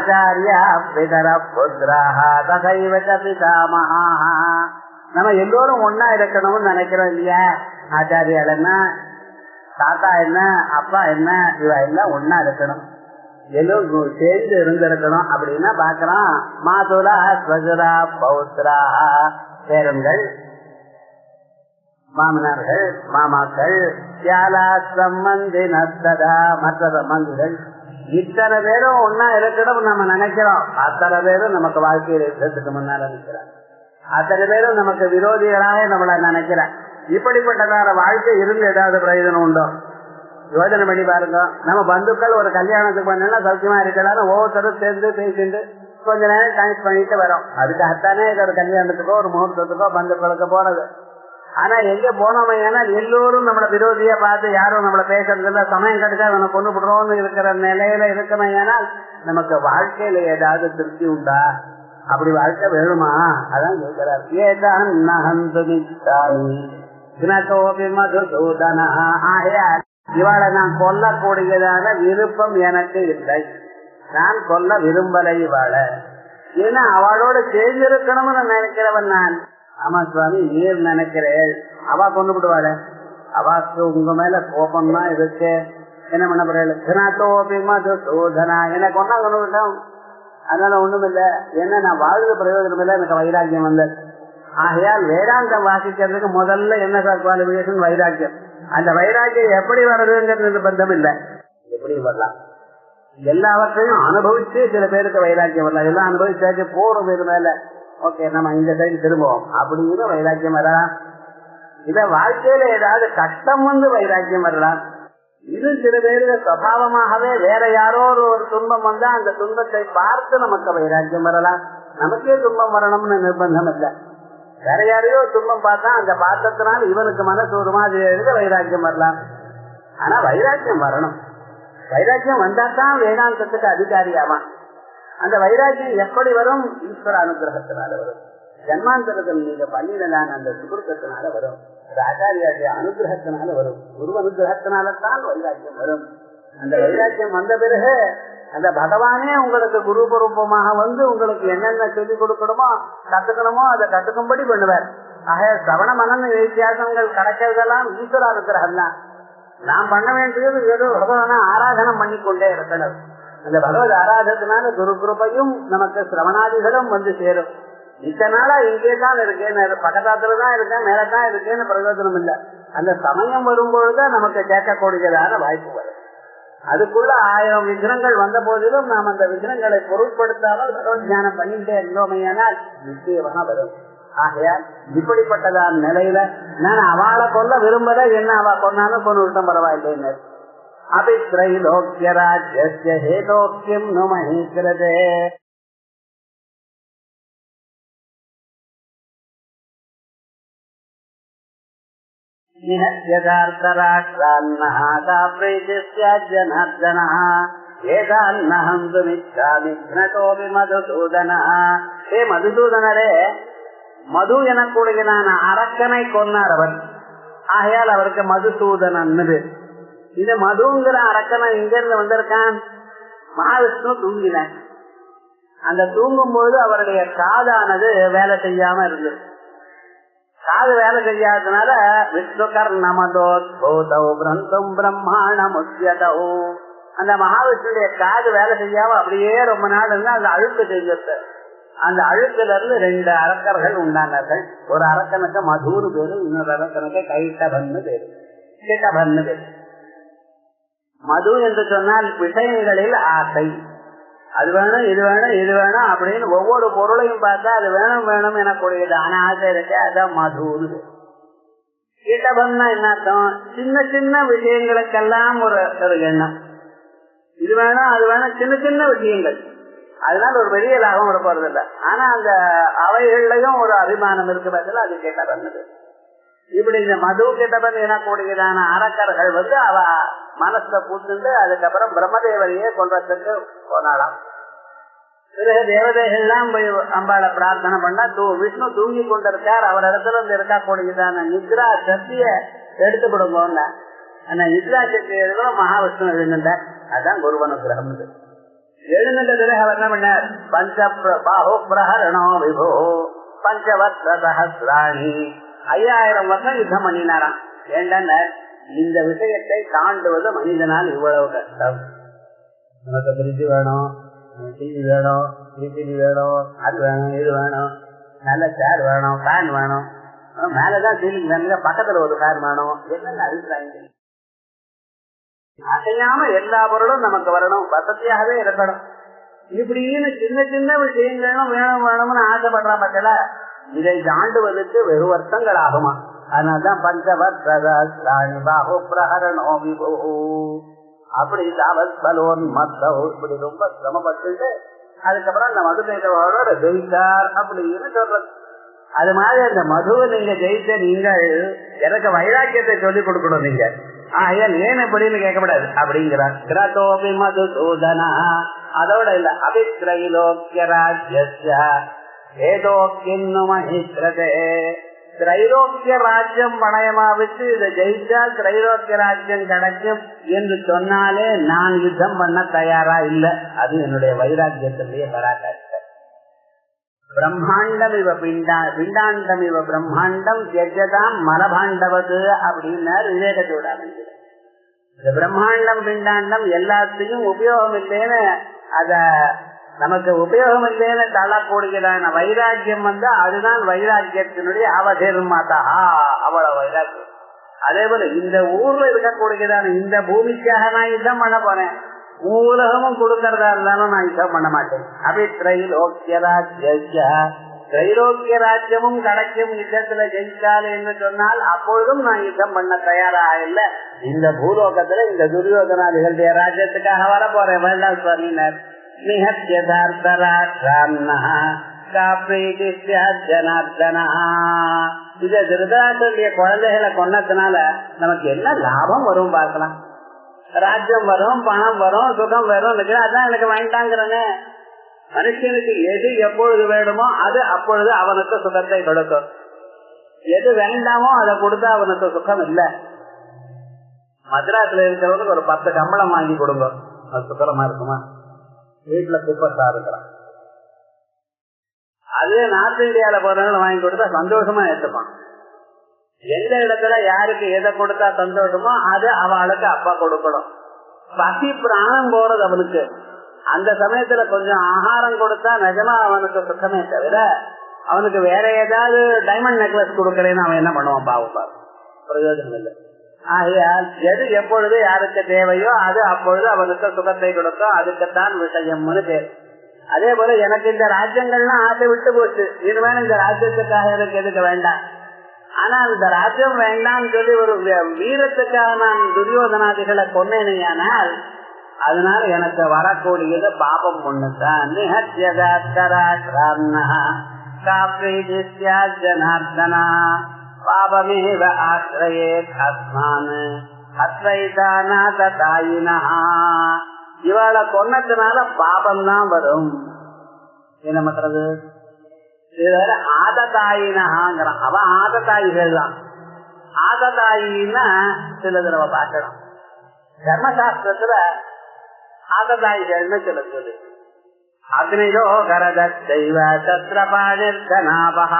ஆச்சாரியா பிதர புத்திராஹ ததைவ பிதாமஹாஹ. நம்ம எல்லோரும் ஒன்னா இருக்கணும்னு நினைக்கிறோம் இல்லையா? ஆச்சாரியால் என்ன, தாத்தா என்ன, அப்பா என்ன, இவ எல்லாம் ஒன்னா இருக்கணும், எல்லோரும் சேர்ந்து இருந்திருக்கணும் அப்படின்னா பாக்கிறோம். மாதுலா ஸ்வஜரா பௌத்ரா, பேரன்கள், மாமனார்கள், மாமாக்கள், தியாலா சம்பந்தி நத்ததா, மற்ற சம்பந்திகள், இத்தனை பேரும் ஒன்னா இருக்கணும் நம்ம நினைக்கிறோம். அத்தனை பேரும் நமக்கு வாழ்க்கையில் இருக்கிறதுக்கு முன்னால நினைக்கிறார். அத்தனை பேரும் நமக்கு விரோதிகளாக நம்மள நினைக்கிறார். இப்படிப்பட்டதான வாழ்க்கை இருந்து ஏதாவது பிரயோஜனம் உண்டோ? யோஜனை பண்ணி பாருங்க. நம்ம பந்துக்கள் ஒரு கல்யாணத்துக்கு பண்ணா சௌக்கியமா இருக்கலாம்னு ஒவ்வொருத்தரும் சேர்ந்து பேசிட்டு கொஞ்ச நேரம் டைம் பண்ணிட்டு வரோம். அதுக்காகத்தானே ஒரு கல்யாணத்துக்கோ ஒரு முகூர்த்தத்துக்கோ பந்துக்களுக்கு போறது. ஆனா எங்க போனோமே எல்லோரும் நம்மள விரோதியா பார்த்து யாரும் நம்மள பேசுறது இல்ல, சமயம் கிடைச்சா நம்ம கொண்டு விடுறோம்னு இருக்கிற நிலையில இருக்கணும். ஏனால் நமக்கு வாழ்க்கையில ஏதாவது திருப்தி உண்டா? அப்படி வாழ்க்கை வேணுமா? அதான் கேட்கிறார். ஏதான் மதுசூதனா, ஆகையால் இவாளை நான் கொல்லக்கூடியதான விருப்பம் எனக்கு இல்லை, நான் கொல்ல விரும்பலை இவாளை. ஏன்னா அவளோட சேர்ந்திருக்கணும்னு நினைக்கிறவன் நான். ஆமா சுவாமி, நீர் நினைக்கிறேன் அவா கொண்டு விடுவாள, அவாக்கு உங்க மேல கோபம் தான் இருக்கு, என்ன பண்ண போறேன் சோதனா, எனக்கு ஒன்னா கொண்டு விட்டோம், அதனால ஒண்ணும் இல்ல, என்ன நான் வாழ்ந்த பிரயோஜனம் இல்லை, எனக்கு வைராக்கியம் வந்தது. ஆகையால் வேதாந்தம் வாசிக்கிறதுக்கு முதல்ல என்ன சார் குவாலிபிகேஷன்? வைராக்கியம். அந்த வைராக்கியம் எப்படி வர்றதுங்கிறது நிர்பந்தம் இல்லை, எப்படி வரலாம். எல்லாவற்றையும் அனுபவிச்சு சில பேருக்கு வைராக்கியம் வரலாம், எல்லாம் அனுபவிச்சாச்சு போறோம் இது மேல, ஓகே நம்ம இந்த சைடு திரும்புவோம் அப்படின்னு வைராக்கியம் வரலாம். இத வாழ்க்கையில ஏதாவது கஷ்டம் வந்து வைராக்கியம் வரலாம். இது சில பேருக்கு சுவாவமாகவே வேற யாரோ ஒரு துன்பம் வந்தா அந்த துன்பத்தை பார்த்து நமக்கு வைராக்கியம் வரலாம். நமக்கே துன்பம் வரணும்னு நிர்பந்தம் இல்லை. வேற யாரையோ துன்பம் பார்த்தா அந்த பார்த்தத்தினால் இவனுக்கு மனசு ஒரு மாதிரி எழுத வைராக்கியம் வரலாம். ஆனா வைராக்கியம் வரணும். வைராக்கியம் வந்தாதான் வேதாந்தத்துக்கு அதிகாரியாமா. அந்த வைராக்கியம் எப்படி வரும்? ஈஸ்வர அனுகிரகத்தினால வரும். ஜன்மாந்தரத்தில் நீங்க பண்ணிடலாம் அந்த சுகுருக்கத்தினால வரும், ஆச்சாரியாருடைய அனுகிரகத்தினால வரும், குரு அனுகிரகத்தினால்தான் வைராக்கியம் வரும். அந்த வைராக்கியம் வந்த பிறகு அந்த பகவானே உங்களுக்கு குரு ரூபமாக வந்து உங்களுக்கு என்னென்ன சொல்லிக் கொடுக்கணுமோ கத்துக்கணுமோ அதை கத்துக்கும்படி பண்ணுவார். ஆக சவண மனன வித்தியாசங்கள் கிடைக்கிறதெல்லாம் ஈஸ்வர அனுகிரகம் தான். நாம் பண்ண வேண்டியது ஏதோ பகவான ஆராதனம் பண்ணிக்கொண்டே இருக்கணும். அந்த பகவத் ஆராதத்தினால குரு கிருபையும் நமக்கு சிரவணாதிகளும் வந்து சேரும். இத்தனாலா இங்கேதான் இருக்கேன், பக்கத்தாத்துலதான் இருக்கேன், மேலதான் இருக்கேன்னு பிரயோஜனம் இல்லை. அந்த சமயம் வரும்பொழுதுதான் நமக்கு கேட்கக்கூடியதான வாய்ப்பு வரும். அதுக்குள்ள 1000 விக்னங்கள் வந்த போதிலும் நாம் அந்த விக்னங்களை பொருட்படுத்தாமல் பகவத் தியானம் பண்ணிட்டே இருந்தோமையானால் நிச்சயமாக வரும். ஆகையால் இப்படிப்பட்டதான் நிலையில நான் அவளை கொல்ல விரும்பல, என்ன அவ கொன்னாலும் கொண்டு விட்டம் பரவாயில்லை. அபித்ரைலோக்கிய ராஜ்யஸ்ய ஹேதோக்கியம் நுமஹீக்ரதே. மதுசூதனரே, மது எனக்கூடியதான அரக்கனை கொன்னார் அவர். ஆகையால் அவருக்கு மதுசூதனன். இந்த மதுங்கிற அரக்கனை எங்கிருந்து வந்திருக்கான்? மகாவிஷ்ணு தூங்கினார். அந்த தூங்கும் பொழுது அவருடைய காதானது வேலை செய்யாம இருந்தது. காது வேலை செய்யாததுனால விஷ்ணு கர்ணமதோத்பூதௌ பிரந்தும் பிரம்மாணமுத்யதௌ, அந்த மகாவிஷ்ணுடைய காது வேலை செய்யாம அப்படியே ரொம்ப நாள் இருந்து அந்த அழுக்கு செஞ்சது. அந்த அழுக்குல இருந்து 2 அரக்கர்கள் உண்டானார்கள். ஒரு அரக்கனுக்கு மதுன்னு பேரு, இன்னொரு அரக்கனுக்கு கைட்டபன்னு பேரு. கிட்டபன்னு பேரு. மது என்று சொன்னால் விஷயங்களில் ஆசை, அது வேணும் இது வேணும் இது வேணும் அப்படின்னு ஒவ்வொரு பொருளையும் பார்த்தா அது வேணும் வேணும் எனக்கூடியதான ஆசை இருக்கு, அதான் மதுன்னு. கீட்டபம்னா என்ன அர்த்தம்? சின்ன சின்ன விஷயங்களுக்கெல்லாம் ஒரு எண்ணம், இது வேணும் அது வேணும், சின்ன சின்ன விஷயங்கள், அதனால ஒரு பெரிய லாபம் வர போறது இல்லை. ஆனா அந்த அவைகள்லயும் ஒரு அபிமானம் இருக்கு பதில், அது கெட்டபன்னு. இப்படி இந்த மது கெட்டபன் எனக்கூடியதான அரக்கர்கள் வந்து அவ மனசை பூத்துண்டு அதுக்கப்புறம் பிரம்மதேவரையே கொன்றதுக்கு போனாலாம். பிறகு தேவதைகள்லாம் போய் அம்பாளை பிரார்த்தனை பண்ணா விஷ்ணு தூங்கி கொண்டிருக்கார், அவர் இடத்துல இருந்து இருக்கக்கூடியதான நித்ரா சக்திய எடுத்து கொடுங்க. அந்த நித்ரா சக்தி எடுக்கிற மகாவிஷ்ணு எழுந்தார். அதுதான் குருவனுகிரகம். எழுந்ததுல அவர் என்ன பண்ணார்? பஞ்ச பாஹு பிரஹரணோ விபோ பஞ்சவத்ர சஹஸ்ராணி 5000 வருஷம் யுத்தம் பண்ணினாராம். ஏண்டா இந்த விஷயத்தை தாண்டுவது மனிதனால் இவ்வளவு கஷ்டம். நமக்கு பிரிட்ஜ் வேணும், டிவி வேணும், டிவி வேணும், அது வேணும், இது வேணும், நல்ல சேர் வேணும், ஃபேன் வேணும், மேலதான் சீலிங் வேணுங்க, பக்கத்துல ஒரு ஃபேன் வேணும். என்னென்ன அபிப்பிராயம்? அசையாம எல்லா பொருளும் நமக்கு வரணும், வசதியாகவே இருக்கணும். இப்படின்னு சின்ன சின்ன விஷயங்களும் வேணும் வேணும்னு ஆசைப்படுறா பட்சல இதை தாண்டுவதற்கு வெறு வருஷங்கள் ஆகுமா? அதனால்தான் பஞ்சவத்ராணி பாஹு பிரஹரணோ விபோ அப்படி இப்படி ரொம்ப சிரமப்பட்டு அதுக்கப்புறம் அந்த மதுமேதவோட ஜெயித்தார் அப்படின்னு சொல்றது. அது மாதிரி அந்த மதுவை நீங்க ஜெயித்த நீங்கள் எனக்கு வைராக்கியத்தை சொல்லிக் கொடுக்கணும். நீங்க ஏன் எப்படின்னு கேட்கப்படாது அப்படிங்கிறார். கிரதோபி மதுசூதனா அதோட இல்ல அபித்ரைலோக்கிய ராஜ்ய ஏதோக்கின்னு மஹித்ரதே திரைலோக்கிய ராஜ்யம் பணயமா வச்சு இதை ஜெயிச்சா திரைலோக்கிய ராஜ்யம் கிடைக்கும் என்று சொன்னாலே நான் யுத்தம் பண்ண தயாரா இல்ல. அது என்னுடைய வைராக்கியத்திலேயே பராக்காட்சி. பிரம்மாண்டம் இவ பிண்டாண்டம் இவ பிரம்மாண்டம் ஜெஜதாம் மலபாண்டவது அப்படின்னாரு விவேக சூடாமணி. இந்த பிரம்மாண்டம் பிண்டாண்டம் எல்லாத்தையும் உபயோகம் இல்லைன்னு அத நமக்கு உபயோகம் இல்லைன்னு தள்ளக்கூடியதான வைராக்கியம் வந்தா அதுதான் வைராக்கியத்தினுடைய அவதேர்மாதா. அவ்வளவு வைராக்கியம். அதே போல இந்த ஊர்ல இருக்கக்கூடியதான இந்த பூமிக்காக நான் யுத்தம் பண்ண போறேன். உலகமும் கொடுக்கறதா இருந்தாலும் நான் யுத்தம் பண்ண மாட்டேன். அபி திரைலோக்கிய ராஜ்ய திரைலோக்கிய ராஜ்யமும் கிடைக்கும் யுத்தத்துல ஜெயித்தால் என்று சொன்னால் அப்பொழுதும் நான் யுத்தம் பண்ண தயாராக இல்ல. இந்த பூலோகத்துல இந்த துரியோதனாதிகளுடைய ராஜ்யத்துக்காக வர போறேன் வேண்டாம் சுவாமினர். திருதராஷ்டிரிய குழந்தைகளை கொன்னதுனால நமக்கு என்ன லாபம் வரும் பார்க்கலாம். ராஜ்யம் வரும், பணம் வரும், சுகம் வரும், அதான் எனக்கு வேண்டாங்கிறனே. மனுஷனுக்கு எது எப்பொழுது வேணுமோ அது அப்பொழுது அவனுக்கு சுகத்தை கொடுக்கும். எது வேண்டாமோ அதை கொடுத்தா அவனுக்கு சுகம் இல்ல. மദ്രാஸ்ல இருக்கிறவனுக்கு ஒரு 10 கம்பளம் வாங்கி கொடுங்க, அது சுகரமா இருக்குமா? வீட்டுல குப்பத்தா இருக்கிறான். அதே நார்த் இந்தியாவில போறவங்க வாங்கி கொடுத்தா சந்தோஷமா ஏற்றுப்பான். எந்த இடத்துல யாருக்கு எதை கொடுத்தா சந்தோஷமோ அது அவளுக்கு அப்பா கொடுக்கணும். பசி பிராணம் போறது அவனுக்கு. அந்த சமயத்துல கொஞ்சம் ஆகாரம் கொடுத்தா நிஜமா அவனுக்கு சுத்தமே தவிர அவனுக்கு வேற ஏதாவது டைமண்ட் நெக்லஸ் கொடுக்கலன்னு அவன் என்ன பண்ணுவான்? பாவம், பிரயோஜனம் இல்லை. ஆகையால் எது எப்பொழுது யாருக்கு தேவையோ அது அப்பொழுது அவனுக்கு சுகத்தை கொடுக்கும். அதுக்குத்தான் விஷயம்னு பேர். அதே போல எனக்கு இந்த ராஜ்யங்கள்லாம் ஆசை விட்டு போச்சு. இனிமேல் இந்த ராஜ்யத்துக்காக எனக்கு எதுக்கு வேண்டாம். ஆனா இந்த ராஜ்யம் வேண்டாம்னு சொல்லி ஒரு வீரத்துக்காக நான் துரியோதனாதிகளை கொன்னேனையானால் அதனால எனக்கு வரக்கூடியது பாபம் ஒண்ணுதான். ஜனார்தனா பாபமேவ ஆசிரயேத் அஸ்மான் அத்வைதானாதாயினா. இவளை கொன்னதுனால பாபம் தான் வரும். என்ன பண்றது? ஆததாயினாங்கிறான். அவன் ஆததாயிகள் தான். ஆததாயின்னா சில தடவை பார்க்கணும். தர்மசாஸ்திரத்துல ஆததாயிகள்னு சில சொல்லு. அக்னியோ கரத தெய்வ சத்ரபாணிர்தனாபஹ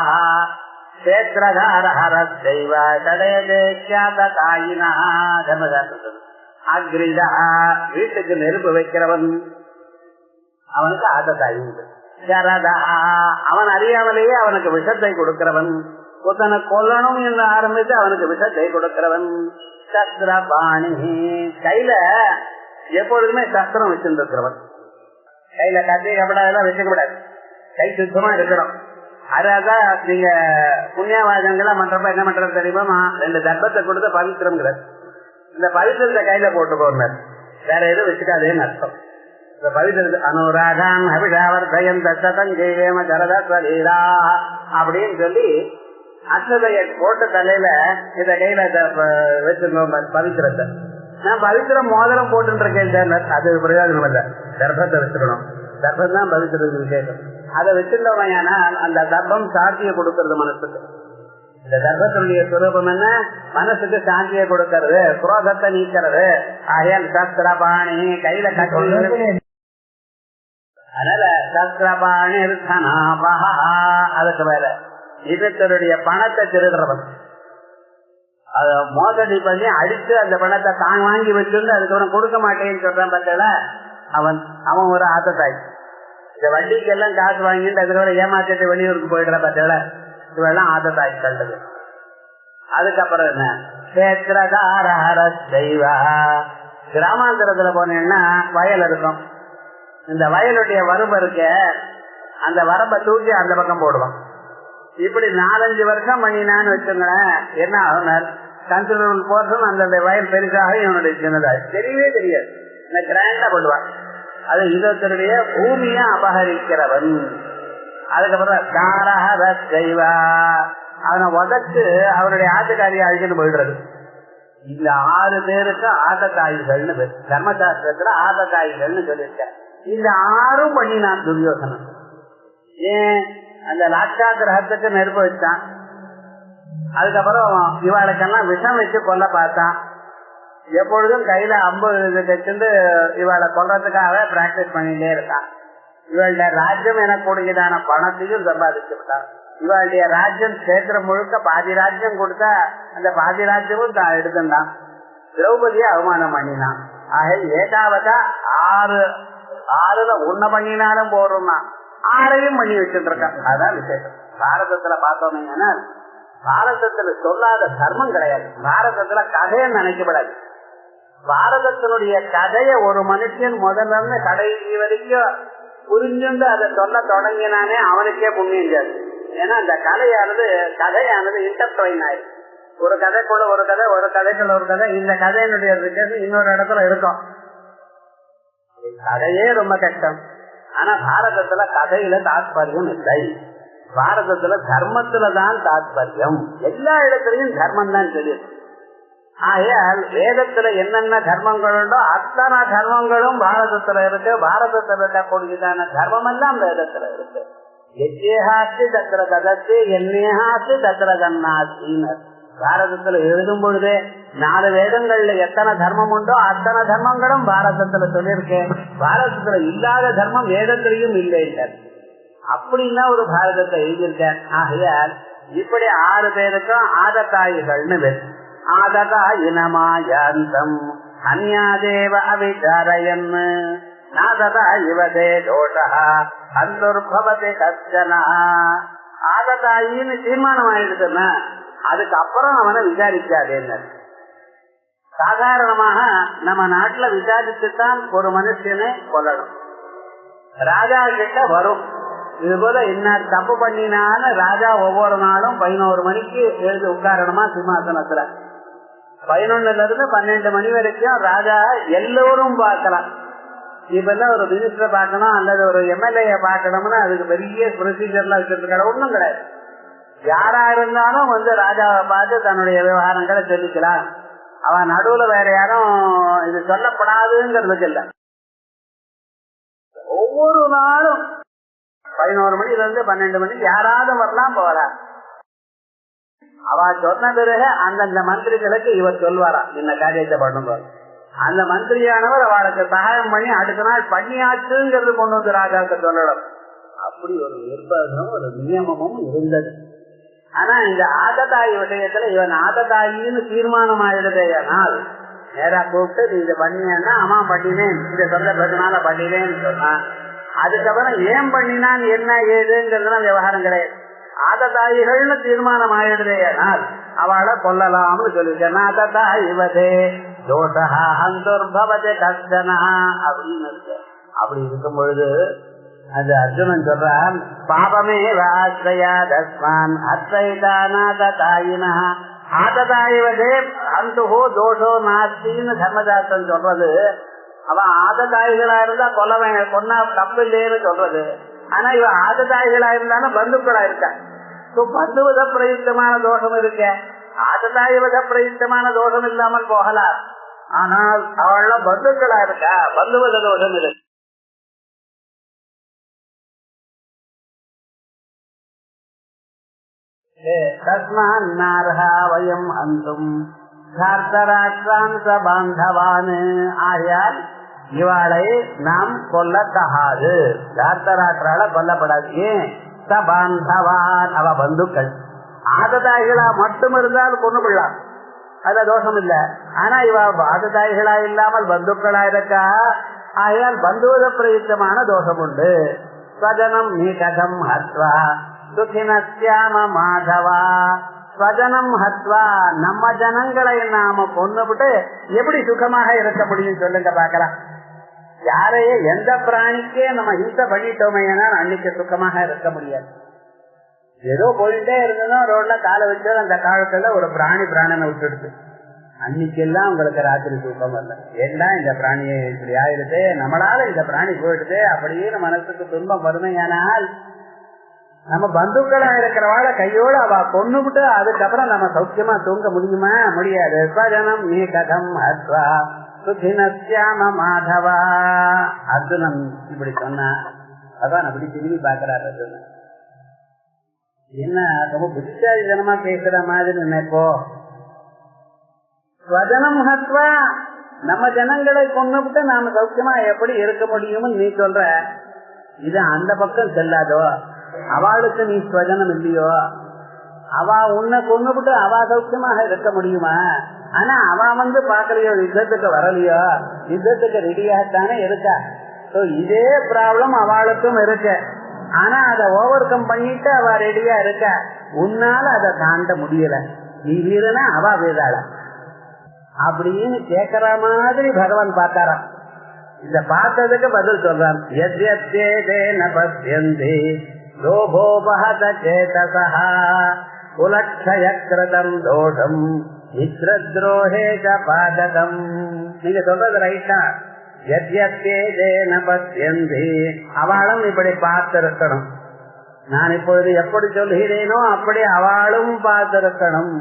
கஷேத்ரதாரஹர தெய்வ தடேதேஷ்யாததாயினா. தர்மசாஸ்திரத்துல அக்ரிதா வீட்டுக்கு நெருப்பு வைக்கிறவன் அவனுக்கு ஆததாயி உண்டு. அவன் அறியாமலேயே அவனுக்கு விஷத்தை கொடுக்கிறவன். ஒருத்தனை கொல்லணும் என்று ஆரம்பித்து அவனுக்கு விஷத்தை கொடுக்கிறவன். சஸ்திரபாணி கையில எப்பொழுதுமே சஸ்திரம் வச்சிருக்கிறவன். கையில கத்தி கப்படாதெல்லாம் வச்சுக்கப்படாது. கை சுத்தமா இருக்கணும். அதான் நீங்க புண்ணியவாதங்கள்லாம் பண்றப்ப என்ன பண்றது தெரியுமா? 2 தர்ப்பத்தை கொடுத்து பவித்திரம்ங்கிற இந்த பவித்திரத்தை கையில போட்டு போனார். வேற எதுவும் வச்சுக்காதேன்னு அர்த்தம். இந்த பவித்திர அனுராகான் அபிஷாவர்தயம் தத்தங்கேம ஜரதீரா அப்படின்னு சொல்லி அக்ஷதைய போட்ட தலையில இந்த கையில வச்சிருக்கோம் பவித்திரத்தை. நான் பவித்திரம் மோதிரம் போட்டு இருக்கேன். அது பிரயோஜனம் இல்ல. தர்ப்பத்தை வச்சிருக்கணும். தர்ப்பம் தான் பவித்திரத்துக்கு விசேஷம். அதை வச்சிருந்தவன் அந்த தர்ப்பம் சாட்சியை கொடுக்கறது மனசுக்கு. இந்த தர்ப்பத்தினுடைய சுரூபம் என்ன? மனசுக்கு சாந்தியை கொடுக்கறது, குரோதத்தை நீக்கிறது. ஆகையால் சஸ்திரபாணி கையில கட்டி அதனால சத்ரபாணிர்தனாபஹ, அதுக்கு மேல இன்னொருத்தருடைய பணத்தை திருடுறவன், அத மோசடி பண்ணி அடிச்சு அந்த பணத்தை தான் வாங்கி வச்சிருந்து அதுக்கப்புறம் கொடுக்க மாட்டேன்னு சொல்றான் பார்த்தல, அவன் ஒரு ஆத்தத்தாய். இந்த வண்டிக்கு எல்லாம் காசு வாங்கிட்டு அதுக்கப்புறம் ஏமாத்திட்டு வெளியூருக்கு போயிடுற பார்த்தல, இவெல்லாம் ஆத்தத்தாய் கண்டது. அதுக்கப்புறம் என்ன, கிராமாந்தரத்துல போனேன்னா வயல் இருக்கும், இந்த வயலுடைய வரம்பு இருக்க அந்த வரம்பை தூக்கி அந்த பக்கம் போடுவான். இப்படி 4-5 வருஷம் பண்ணினான்னு வச்சுங்களேன், என்ன ஆகுனார், கன்சிடரபிள் போர்ஷன் அந்த வயல் பெருசாக இவனுடைய சின்னதாக தெரியவே தெரியாது, இந்த கிராண்டா போடுவான். அது இன்னொருத்தருடைய பூமியை அபகரிக்கிறவன். அதுக்கப்புறம் தாரஹர செய்வா, அவனை உதச்சு அவருடைய ஆட்டுக்காரியை அழிச்சுட்டு போயிடுறது. இந்த 6 பேருக்கு ஆட்டக்காய்கள்னு பேர், தர்மசாஸ்திரத்துல ஆட்டக்காய்கள்னு சொல்லியிருக்க. இந்த 6ம் பண்ணினான் துரியோசனன். ஏன், அந்த லாட்சா கிரகத்துக்கு நெருப்பு வச்சான், அதுக்கப்புறம் இவாளுக்கெல்லாம் விஷம் வச்சு கொல்ல பார்த்தான். எப்பொழுதும் கையில அம்பு வச்சுட்டு இவாளை கொல்றதுக்காக பிராக்டிஸ் பண்ணிட்டே இருக்கான். இவளுடைய ராஜ்யம் எனக்கூடியதான பணத்தையும் சம்பாதிச்சு விட்டான். இவளுடைய ராஜ்யம் கஷேத்திரம் முழுக்க பாதி ராஜ்யம் கொடுத்தா அந்த பாதி ராஜ்யமும் எடுத்துட்டான். திரௌபதியை அவமானம் பண்ணினான். ஆக ஏகாவதா 6 உன்ன பண்ணினாலும் போறோம்னா 6ஐயும் பண்ணி வச்சுட்டு இருக்கான். அதான் விசேஷம். பாரதத்துல பார்த்தோம்னா பாரதத்துல சொல்லாத தர்மம் கிடையாது. பாரதத்துல கதைன்னு நினைக்கப்படாது. பாரதத்தினுடைய கதைய ஒரு மனுஷன் முதல்ல இருந்து கடைசி வரைக்கும் புரிஞ்சுண்டு அதை சொல்ல தொடங்கினானே அவனுக்கே புண்ணியம் ஜாஸ்தி. ஏன்னா அந்த கதையானது இன்டர்ட்வைன் ஆயிடும். ஒரு கதைக்குள்ள ஒரு கதை, ஒரு கதைக்குள்ள ஒரு கதை. இந்த கதையினுடைய இன்னொரு இடத்துல இருக்கும். கதையே ரொம்ப கஷ்டம். ஆனா பாரதத்துல கதையில தாத்பரியம் இல்லை. பாரதத்துல தர்மத்துலதான் தாத்பரியம். எல்லா இடத்துலயும் தர்மம் தான் தெரியும். ஆகையால் வேதத்துல என்னென்ன தர்மங்கள் உண்டோ அத்தனை தர்மங்களும் பாரதத்துல இருக்கு. பாரதத்துல இருக்கக்கூடியதான தர்மம் எல்லாம் வேதத்துல இருக்கு. எச்சேஹாஸ்தி தத்திர கதத்து, என்னேஹாஸ்தி தத்திர கண்ணாஸ்தின்னு பாரதத்துல எழுதும் பொழுதே 4 வேதங்கள்ல எத்தனை தர்மம் உண்டோ அத்தனை தர்மங்களும் பாரதத்துல சொல்லியிருக்கேன். பாரதத்துல இல்லாத தர்மம் வேதத்திலையும் இல்லை. அப்படின்னா ஒரு பாரதத்தை எழுதியிருக்கேன். ஆகையால் இப்படி 6 பேருக்கும் ஆதகாயிகள்னு பேர். ஆதகாயினமாயாந்தம் அந்யாதேவ அவிச்சாரயன் நாததா இவதே தோஷா அந்துர்பவதே கஷ்டனா. ஆதகாயின்னு தீர்மானம் ஆயிடுதுன்னா அதுக்கப்புறம் அவனை விசாரிக்காதேன்னு. சாதாரணமாக நம்ம நாட்டுல விசாரிச்சுதான் ஒரு மனுஷனை கொல்லணும். ராஜா கிட்ட வரும் இது போல என்ன தப்பு பண்ணினான்னு ராஜா ஒவ்வொரு நாளும் 11 மணிக்கு எழுதி உட்காரணுமா சிம்மாசனத்துல. 11ல இருந்து 12 மணி வரைக்கும் ராஜா எல்லோரும் பார்க்கலாம். இப்ப ஒரு மினிஸ்டரை பார்க்கணும் அல்லது ஒரு எம்எல்ஏ பார்க்கணும்னா அதுக்கு பெரிய ப்ரொசீஜர்லாம் வச்சிருக்காரு. ஒண்ணும் கிடையாது. யாரா இருந்தாலும் ராஜாவை பார்த்து தன்னுடைய விவகாரங்களை தெரிவிக்கலாம். அவன் நடுவுல வேற யாரும் இது சொல்லப்படாதுங்கிறதுக்கு இல்ல. ஒவ்வொரு நாளும் 11 மணில இருந்து 12 மணிக்கு யாராவது வரலாம் போகலாம். அவ சொன்ன பிறகு அந்தந்த மந்திரிகளுக்கு இவர் சொல்வாராம் இந்த காரியத்தை பண்ணும்போது அந்த மந்திரியானவர் அவளுக்கு சகாயம் பண்ணி அடுத்த நாள் பண்ணியாச்சுங்கிறது கொண்டு வந்து ராஜாவுக்கு சொல்லணும். அப்படி ஒரு நிர்பந்தம் ஒரு நியமமும் இருந்தது. ஆனா இந்த ஆததாயி விஷயத்துல இவன் ஆததாயின்னு தீர்மானம் ஆயிடுதேனால் நேரா கூப்பிட்டு நீ இதை பண்ணினா அம்மா பண்ணினேன் இந்த சந்தர்ப்பத்தினால பண்ணினேன்னு சொன்னா அதுக்கப்புறம் ஏன் பண்ணினான் என்ன ஏதுங்கிறதுலாம் விவகாரம் கிடையாது. ஆததாயிகள்னு தீர்மானம் ஆயிடுதேனால் அவளை கொல்லலாம்னு சொல்லிருக்கேன். ஆததாயிவதே தோஷா அந்துர்பவதே கஷ்டனா அப்படின்னு இருக்கு. அப்படி இருக்கும் பொழுது அது அர்ஜுனன் சொல்றான் பாபமே வாஸ்தயாதஸ்மான் அத்தைதானாததாயினா ஆததாயிவதே அந்துஹோ தோஷோ நாஸ்தின்னு தர்மசாஸ்திரம் சொல்றது. அவன் ஆததாயிகளா இருந்தா கொன்னா தப்பு இல்லைன்னு சொல்றது. ஆனா இவன் ஆததாயிகளா இருந்தாலும் பந்துக்களா இருக்கா. பந்துவத பிரயுக்தமான தோஷம் இருக்க. ஆததாயிவத பிரயுக்தமான தோஷம் இல்லாமல் போகலாம். ஆனால் அவள் பந்துக்களா இருக்கா. பந்துவத தோஷம் இருக்கு. தஸ்மான்னார்ஹாவயம் அந்தும் சார்த்தராஷ்டிரான் சபாந்தவான். ஆகையால் இவாளை நாம் கொல்லத்தகாது. தார்த்தராற்றால கொல்லப்படாது. ஏன்? சபாந்தவான், அவ பந்துக்கள். ஆததாய்களா மட்டும் இருந்தால் கொண்டு விடலாம், அதுல தோஷம் இல்ல. ஆனா இவ ஆததாய்களா இல்லாமல் பந்துக்களா இருக்கா, ஆகையால் பந்துவத பிரயுக்தமான தோஷம் உண்டு. ஸ்வஜனம் நீ கதம் ஹத்வா சுகினஸ்யாம மாதவா. ஸ்வஜனம் ஹத்வா, நம்ம ஜனங்களை நாம கொன்னுபிட்டு எப்படி சுகமாக இருக்க முடியும் சொல்லுங்க பாக்கலாம். யாரையே எந்த பிராணிக்கே நம்ம ஹிம்சை பண்ணிட்டோமே அன்னைக்கு சுகமாக இருக்க முடியாது. ஏதோ போயிட்டே இருந்ததும் ரோட்ல காலை வச்சு அந்த காலத்துல ஒரு பிராணனை விட்டுடுது, அன்னைக்கெல்லாம் உங்களுக்கு ராத்திரி தூக்கம் வரல. ஏன்னா இந்த பிராணியை இப்படி ஆயிடுது, நம்மளால இந்த பிராணி போயிடுது அப்படின்னு மனசுக்கு துன்பம் வருமையானால் நம்ம பந்துக்களா இருக்கிறவாழ கையோடு அவ கொன்னுபிட்டு அதுக்கப்புறம் நம்ம சௌக்கியமா தூங்க முடியுமா? முடியாது. ஸ்வஜனம் நீ கதம் ஹத்வா சுகினஸ்யாம மாதவா. அர்ஜுனன் இப்படி சொன்னா அதான் அப்படி திரும்பி பாக்குறாரு. அர்ஜுனன் என்ன ரொம்ப புத்திசாலித்தனமா பேசுற மாதிரி நினைப்போ. ஸ்வஜனம் ஹத்வா, நம்ம ஜனங்களை கொன்னுபிட்டு நாம சௌக்கியமா எப்படி இருக்க முடியும்னு நீ சொல்ற. இது அந்த பக்கம் செல்லாதோ, அவளுக்கு நீ ஸ்வஜனம் இல்லையோ, அவ உன்னை கொன்னுபிட்டு அவ சௌக்கியமாக இருக்க முடியுமா? ஆனா அவ பாக்கலையோ, யுத்தத்துக்கு வரலையோ, யுத்தத்துக்கு ரெடியாகத்தானே இருக்கா. இதே ப்ராப்ளம் அவளுக்கும் இருக்கு. ஆனா அதை ஓவர் கம் பண்ணிட்டு அவ ரெடியா இருக்க, உன்னால அதை தாண்ட முடியல. நீ வீரனா அவ வீராள அப்படின்னு கேக்குற மாதிரி பகவான் பார்த்தாராம். இத பார்த்ததுக்கு பதில் சொல்றான். யத்யத்யேதேன பஸ்யந்தி லோபோபஹத சேதசஹ குலக்ஷயக்ரதம் தோஷம் மித்ரத்ரோஹே ச பாதகம். நீங்க சொல்றது ரைட்டா? யத்யத்யேதேன பஸ்யந்தி, அவளும் இப்படி பார்த்திருக்கணும். நான் இப்பொழுது எப்படி சொல்கிறேனோ அப்படி அவளும் பார்த்திருக்கணும்.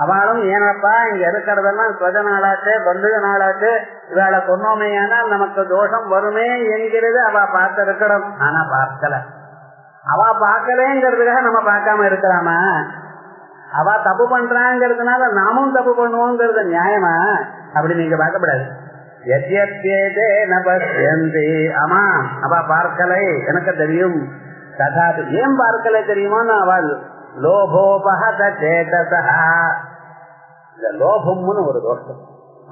அவளும் ஏனப்பா இங்க இருக்கிறதெல்லாம் சொத நாளாச்சு பந்துக நாளாச்சு, இவாளை கொன்னோமையானால் நமக்கு தோஷம் வருமே என்கிறது அவ பார்த்திருக்கணும். ஆனா பார்க்கல. அவ பார்க்கலங்கிறதுக்காக நம்ம பார்க்காம இருக்கலாமா? அவ தப்பு பண்றாங்கிறதுனால நாமும் தப்பு பண்ணுவோங்கிறது நியாயமா? அப்படி நீங்க பார்க்கப்படாது. ஆமா அவ பார்க்கலை, எனக்கு தெரியும். கதாது ஏன் பார்க்கலை தெரியுமோன்னு அவள் லோபோபஹத சேதசஹ. இந்த லோபம்னு ஒரு தோஷம்.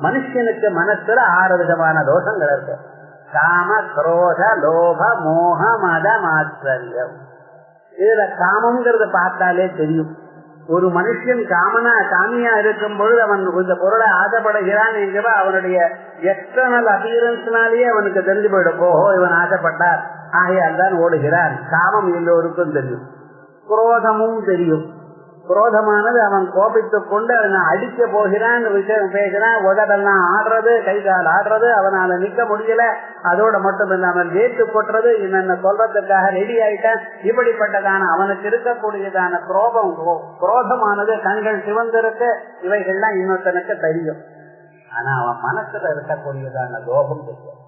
மனுஷனுக்கு மனசுல 6 விதமான தோஷங்கள் இருக்கு. காம குரோத லோப மோக மத மாத்சரியம். இதுல காமம்ங்கிறத பார்த்தாலே தெரியும். ஒரு மனுஷன் காமியா இருக்கும் பொழுது அவன் இந்த பொருளை ஆசைப்படுகிறான் என்கிற அவனுடைய எக்ஸ்டர்னல் அப்பியரன்ஸ்னாலேயே அவனுக்கு தெரிஞ்சு போயிடும். ஓஹோ இவன் ஆசைப்பட்டார், ஆகையால் தான் ஓடுகிறான். காமம் எல்லோருக்கும் தெரியும். குரோதமும் தெரியும். குரோதமானது அவன் கோபித்துக் கொண்டு அவனை அடிக்க போகிறான், விஷயம் பேசுறான், உதடெல்லாம் ஆடுறது, கை கால் ஆடுறது, அவனால நிக்க முடியல. அதோட மட்டும் இல்லாமல் வேட்டு போட்டுறது, என்னென்ன சொல்றதுக்காக ரெடி ஆயிட்டான். இப்படிப்பட்டதான அவனுக்கு இருக்கக்கூடியதான குரோதமானது கண்கள் சிவந்திருக்கு. இவைகள்லாம் இன்னொருத்தனுக்கு தெரியும். ஆனா அவன் மனசுல இருக்கக்கூடியதான லோபம் தெரியும்.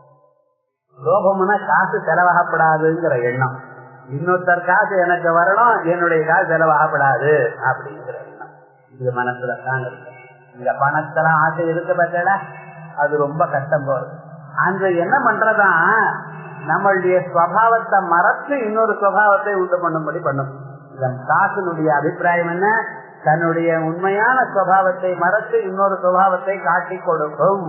லோபம்னா காசு செலவாகப்படாதுங்கிற எண்ணம். இன்னொருத்தர் காசு எனக்கு வரணும், என்னுடைய காசு செலவாகப்படாது அப்படிங்கிற எண்ணம் இது மனசுல தான் இருக்கு. இந்த பணத்துல ஆசை இருக்கு பார்த்தா அது ரொம்ப கஷ்டம் போறது. அந்த என்ன பண்றதா நம்மளுடைய சுவாவத்தை மறத்து இன்னொரு சுவாவத்தை உண்டு பண்ணும்படி பண்ணும். இதன் காசினுடைய அபிப்பிராயம் என்ன? தன்னுடைய உண்மையான சுவாவத்தை மறத்து இன்னொரு சுவாவத்தை காட்டி கொடுக்கும்,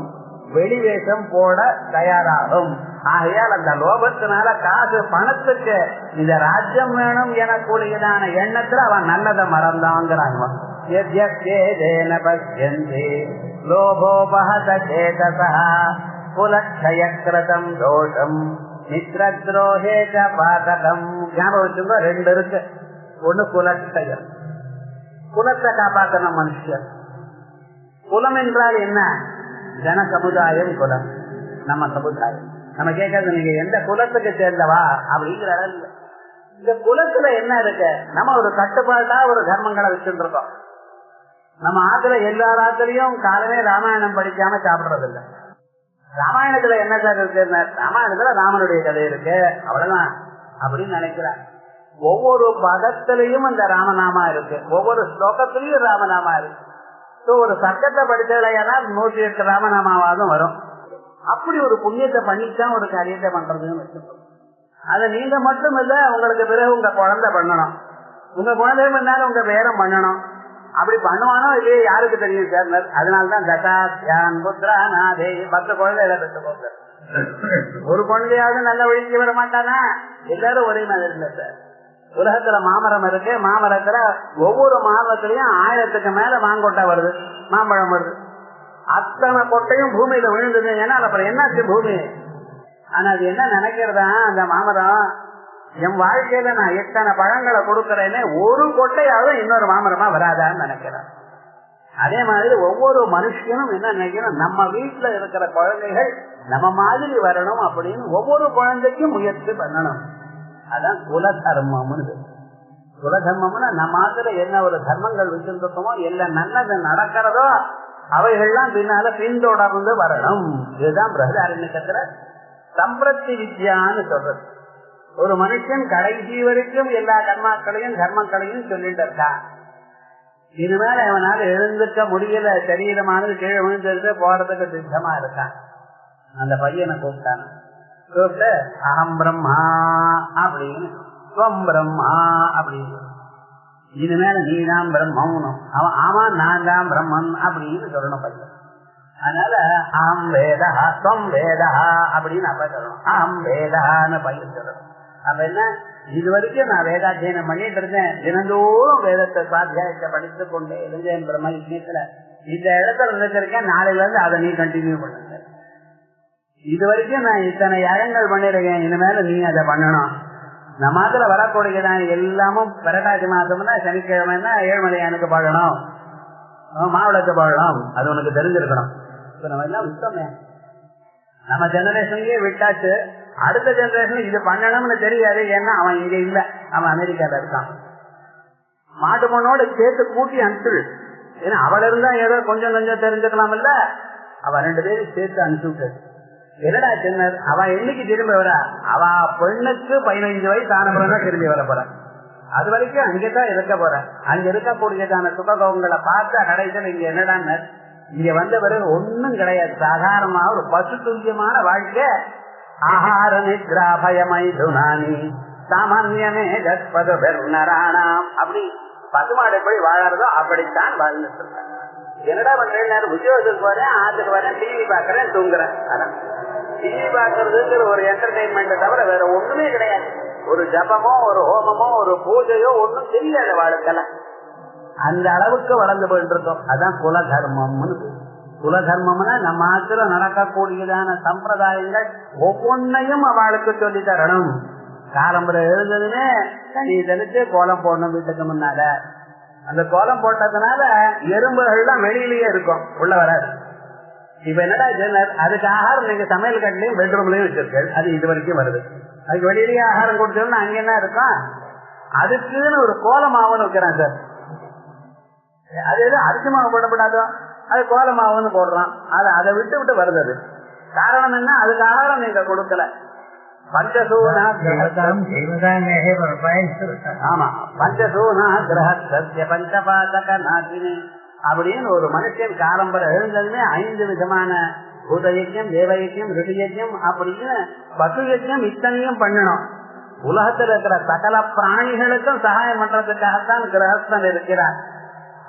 வெளிவேஷம் போட தயாராகும். ஆகையால் அந்த லோபத்தினால காசு பணத்துக்கு இந்த ராஜ்யம் வேணும் எனக்கூடியதான எண்ணத்துல அவன் நல்லதை மறந்தாங்கிறான். லோபோபஹத சேதசஹ குலக்ஷயக்ரதம் தோஷம் மித்ரத்ரோஹே ச பாதகம். ஞாபகம் வச்சுக்கோ, 2 இருக்கு. ஒண்ணு குலக்ஷயம், குலத்தை காப்பாற்றணும் மனுஷன். குலம் என்றால் என்ன? ஜன சமுதாயம் குலம். நம்ம சமுதாயம் நம்ம கேட்கறது நீங்க எந்த குலத்துக்கு சேர்ந்தவா அப்படிங்கிற இந்த குலத்துல என்ன இருக்கு? நம்ம ஒரு கட்டுப்பாட்டா ஒரு தர்மங்களை வச்சுட்டு இருக்கோம். நம்ம ஆத்துல எல்லா ராத்திரியும் காலமே ராமாயணம் படிக்காம சாப்பிடுறது இல்லை. ராமாயணத்துல என்ன சார் இருக்கு? ராமாயணத்துல ராமனுடைய கதை இருக்கு, அவ்வளவுதான் அப்படின்னு நினைக்கிறேன். ஒவ்வொரு பதத்திலையும் அந்த ராமநாமா இருக்கு, ஒவ்வொரு ஸ்லோகத்திலையும் ராமநாமா இருக்கு. ஒரு சட்டத்தை படிச்சலையானா 108 ராமநாமாவாதும் வரும். அப்படி ஒரு புண்ணியத்தை பண்ணித்தான் ஒரு காரியத்தை பண்றதுன்னு வச்சுக்கோங்க. அதை நீங்க மட்டும் இல்ல, உங்களுக்கு பிறகு உங்க குழந்தை பண்ணணும், உங்க குழந்தை பண்ணாலும் உங்க பேரம் பண்ணணும். அப்படி பண்ணுவானோ இல்லையே யாருக்கு தெரியும் சார். அதனால்தான் தசாத்யான் புத்ராநாதே 10 குழந்தைகளை பெற்றுக்கோங்க. ஒரு குழந்தையாவது நல்ல வழிக்கு வர மாட்டானா? எல்லாரும் ஒரே மாதிரி இல்லை சார். உலகத்துல மாமரம் இருக்கு, மாமரத்துல ஒவ்வொரு மாமரத்திலையும் 1000க்கு மேல மாங்கொட்டை வருது, மாம்பழம் வருது. அத்தனை கொட்டையும் பூமியில விழுந்தது. ஏன்னா அப்புறம் என்னாச்சு பூமி? ஆனா அது என்ன நினைக்கிறதா, அந்த மாமரம் என் வாழ்க்கையில நான் எத்தனை பழங்களை கொடுக்கறேன்னு ஒரு கொட்டையாவது இன்னொரு மாமரமா வராதான்னு நினைக்கிறேன். அதே மாதிரி ஒவ்வொரு மனுஷனும் என்ன நினைக்கணும், நம்ம வீட்டுல இருக்கிற குழந்தைகள் நம்ம மாதிரி வரணும் அப்படின்னு ஒவ்வொரு குழந்தைக்கும் முயற்சி பண்ணணும். அதான் குல தர்மம்னு. குல தர்மம்னா நம்ம மாத்திர என்ன ஒரு தர்மங்கள் வச்சிருக்கோமோ எல்லாம் நல்லது நடக்கிறதோ அவைகள்லாம் பின்னால பின்தொடர்ந்து வரணும். இதுதான் பிரகதாரண்யத்துல சம்பிரத்தி வித்யான்னு சொல்றது. ஒரு மனுஷன் கடைசி வரைக்கும் எல்லா கர்மாக்களையும் தர்மங்களையும் சொல்லிட்டு இருக்கான். இனிமேல் அவனால எழுந்துக்க முடியல, சரீரமானது கீழே விழுந்து போறதுக்கு சித்தமா இருக்கான். அந்த பையனை கூப்பிட்டான். கூப்பிட்டு அகம் பிரம்மா அப்படின்னு, ஸ்வம் பிரம்மா அப்படின்னு, இனிமேல நீதான் பிரம்மனும். அவன் ஆமா நான் தான் பிரம்மன் அப்படின்னு சொல்லணும் பையன். அதனால அகம் வேதா ஸ்வம் வேதா அப்படின்னு அப்ப சொல்லணும். அகம் வேதான்னு பையன் சொல்லணும். அப்ப என்ன, இது வரைக்கும் நான் வேதாத்தியனம் பண்ணிட்டு இருந்தேன், தினந்தோறும் வேதத்தை சுவாத்தியாயத்தை படித்துக் கொண்டே இருந்தேன் பிரம்ம விஷயத்துல. இந்த இடத்துல நினைச்சிருக்கேன், நாளையில இருந்து அதை நீ கண்டினியூ பண்ணுங்க. இது வரைக்கும் நான் இத்தனை யாகங்கள் பண்ணிருக்கேன், இனிமேல நீ அதை பண்ணணும். நம்ம மாதத்துல வரக்கூடியதான் எல்லாமும் பிரகாசி மாசம்னா சனிக்கிழமைன்னா ஏழுமலையானுக்கு பாடணும், மாவிளக்கு பாடணும். அது உனக்கு தெரிஞ்சிருக்கணும். இப்ப நம்ம எல்லாம் விட்டோமே, நம்ம ஜெனரேஷன்லயே விட்டாச்சு. அடுத்த ஜெனரேஷன் இது பண்ணணும்னு தெரியாது. ஏன்னா அவன் இங்க இல்ல, அவன் அமெரிக்கால இருக்கான். மாட்டு பொண்ணோட சேர்த்து கூட்டி அனுப்பிச்சு. ஏன்னா அவள் இருந்தா ஏதோ கொஞ்சம் கொஞ்சம் தெரிஞ்சுக்கலாம் இல்ல, அவ 2 பேரும் சேர்த்து அனுப்பிச்சு. என்னடா சின்னர், அவ என்னைக்கு திரும்பி வரா? அவ பெண்ணுக்கு 15 வயசு ஆனப்பதான் திரும்பி வர போற. அது வரைக்கும் அங்கேதான் இருக்க போற. அங்க இருக்கக்கூடியதான சுகங்களை பார்த்தா கடைசியில் இங்க என்னடான்னு, இங்க வந்த பிறகு ஒன்னும் கிடையாது. சாதாரணமா ஒரு பசு துல்லியமான வாழ்க்கை. ஆஹார நித்ராபயமைதுனானி சாமான்யமே ஜத்பத பெருநராணாம். அப்படி பசுமாடு எப்படி வாழறதோ அப்படித்தான் வாழ்ந்துட்டு இருக்காங்க. என்னடா பண்றேன், உத்தியோகத்துக்கு போறேன், ஆத்துக்கு வரேன், டிவி பாக்குறேன், தூங்குறேன். அதான் டிவி பாக்குறதுங்கிற ஒரு என்டர்டைன்மெண்ட் தவிர வேற ஒண்ணுமே கிடையாது. ஒரு ஜபமோ ஒரு ஹோமமோ ஒரு பூஜையோ ஒண்ணும் தெரியாத வாழ்க்கல. அந்த அளவுக்கு வளர்ந்து போயிட்டு இருக்கோம். அதான் குல தர்மம்னு. குல தர்மம்னா நம்ம ஆத்துல நடக்கக்கூடியதான சம்பிரதாயங்கள் ஒவ்வொன்னையும் அவளுக்கு சொல்லி தரணும். காலம்புரை எழுந்ததுன்னு தனி தெளிச்சு கோலம் போடணும் வீட்டுக்கு முன்னால. அந்த கோலம் போட்டதுனால எறும்புகள்லாம் வெளியிலேயே இருக்கும், உள்ள வராது. இப்ப என்னடா ஜெனர், அதுக்கு ஆகாரம் நீங்க சமையல் கட்டிலையும் பெட்ரூம்லயும் வச்சிருக்கேன், அது இது வரைக்கும் வருது. அதுக்கு வெளியிலேயே ஆகாரம் கொடுத்தோம்னா அங்க என்ன இருக்கும்? அதுக்குன்னு ஒரு கோலமாவுன்னு வைக்கிறான் சார். அது எதுவும் அரிசி மாவு போடப்படாதோ, அது கோலமாவுன்னு போடுறான். அது அதை விட்டு விட்டு வருது. அது காரணம் என்ன? அதுக்கு ஆகாரம் நீங்க கொடுக்கல. பஞ்சசூனா ஆமா பஞ்சசூனா கிரகஸ்ய பஞ்சபாதக நாட்டினி அப்படின்னு ஒரு மனுஷன் காலம்பரை எழுந்ததுமே 5 விதமான பூத யஜ்யம், தேவ யஜ்யம், ரிஷி யஜ்யம் அப்படின்னு பசு யஜ்யம் இத்தனையும் பண்ணணும். உலகத்தில் இருக்கிற சகல பிராணிகளுக்கும் சகாயம் பண்றதுக்காகத்தான் கிரகஸ்தன் இருக்கிறார்.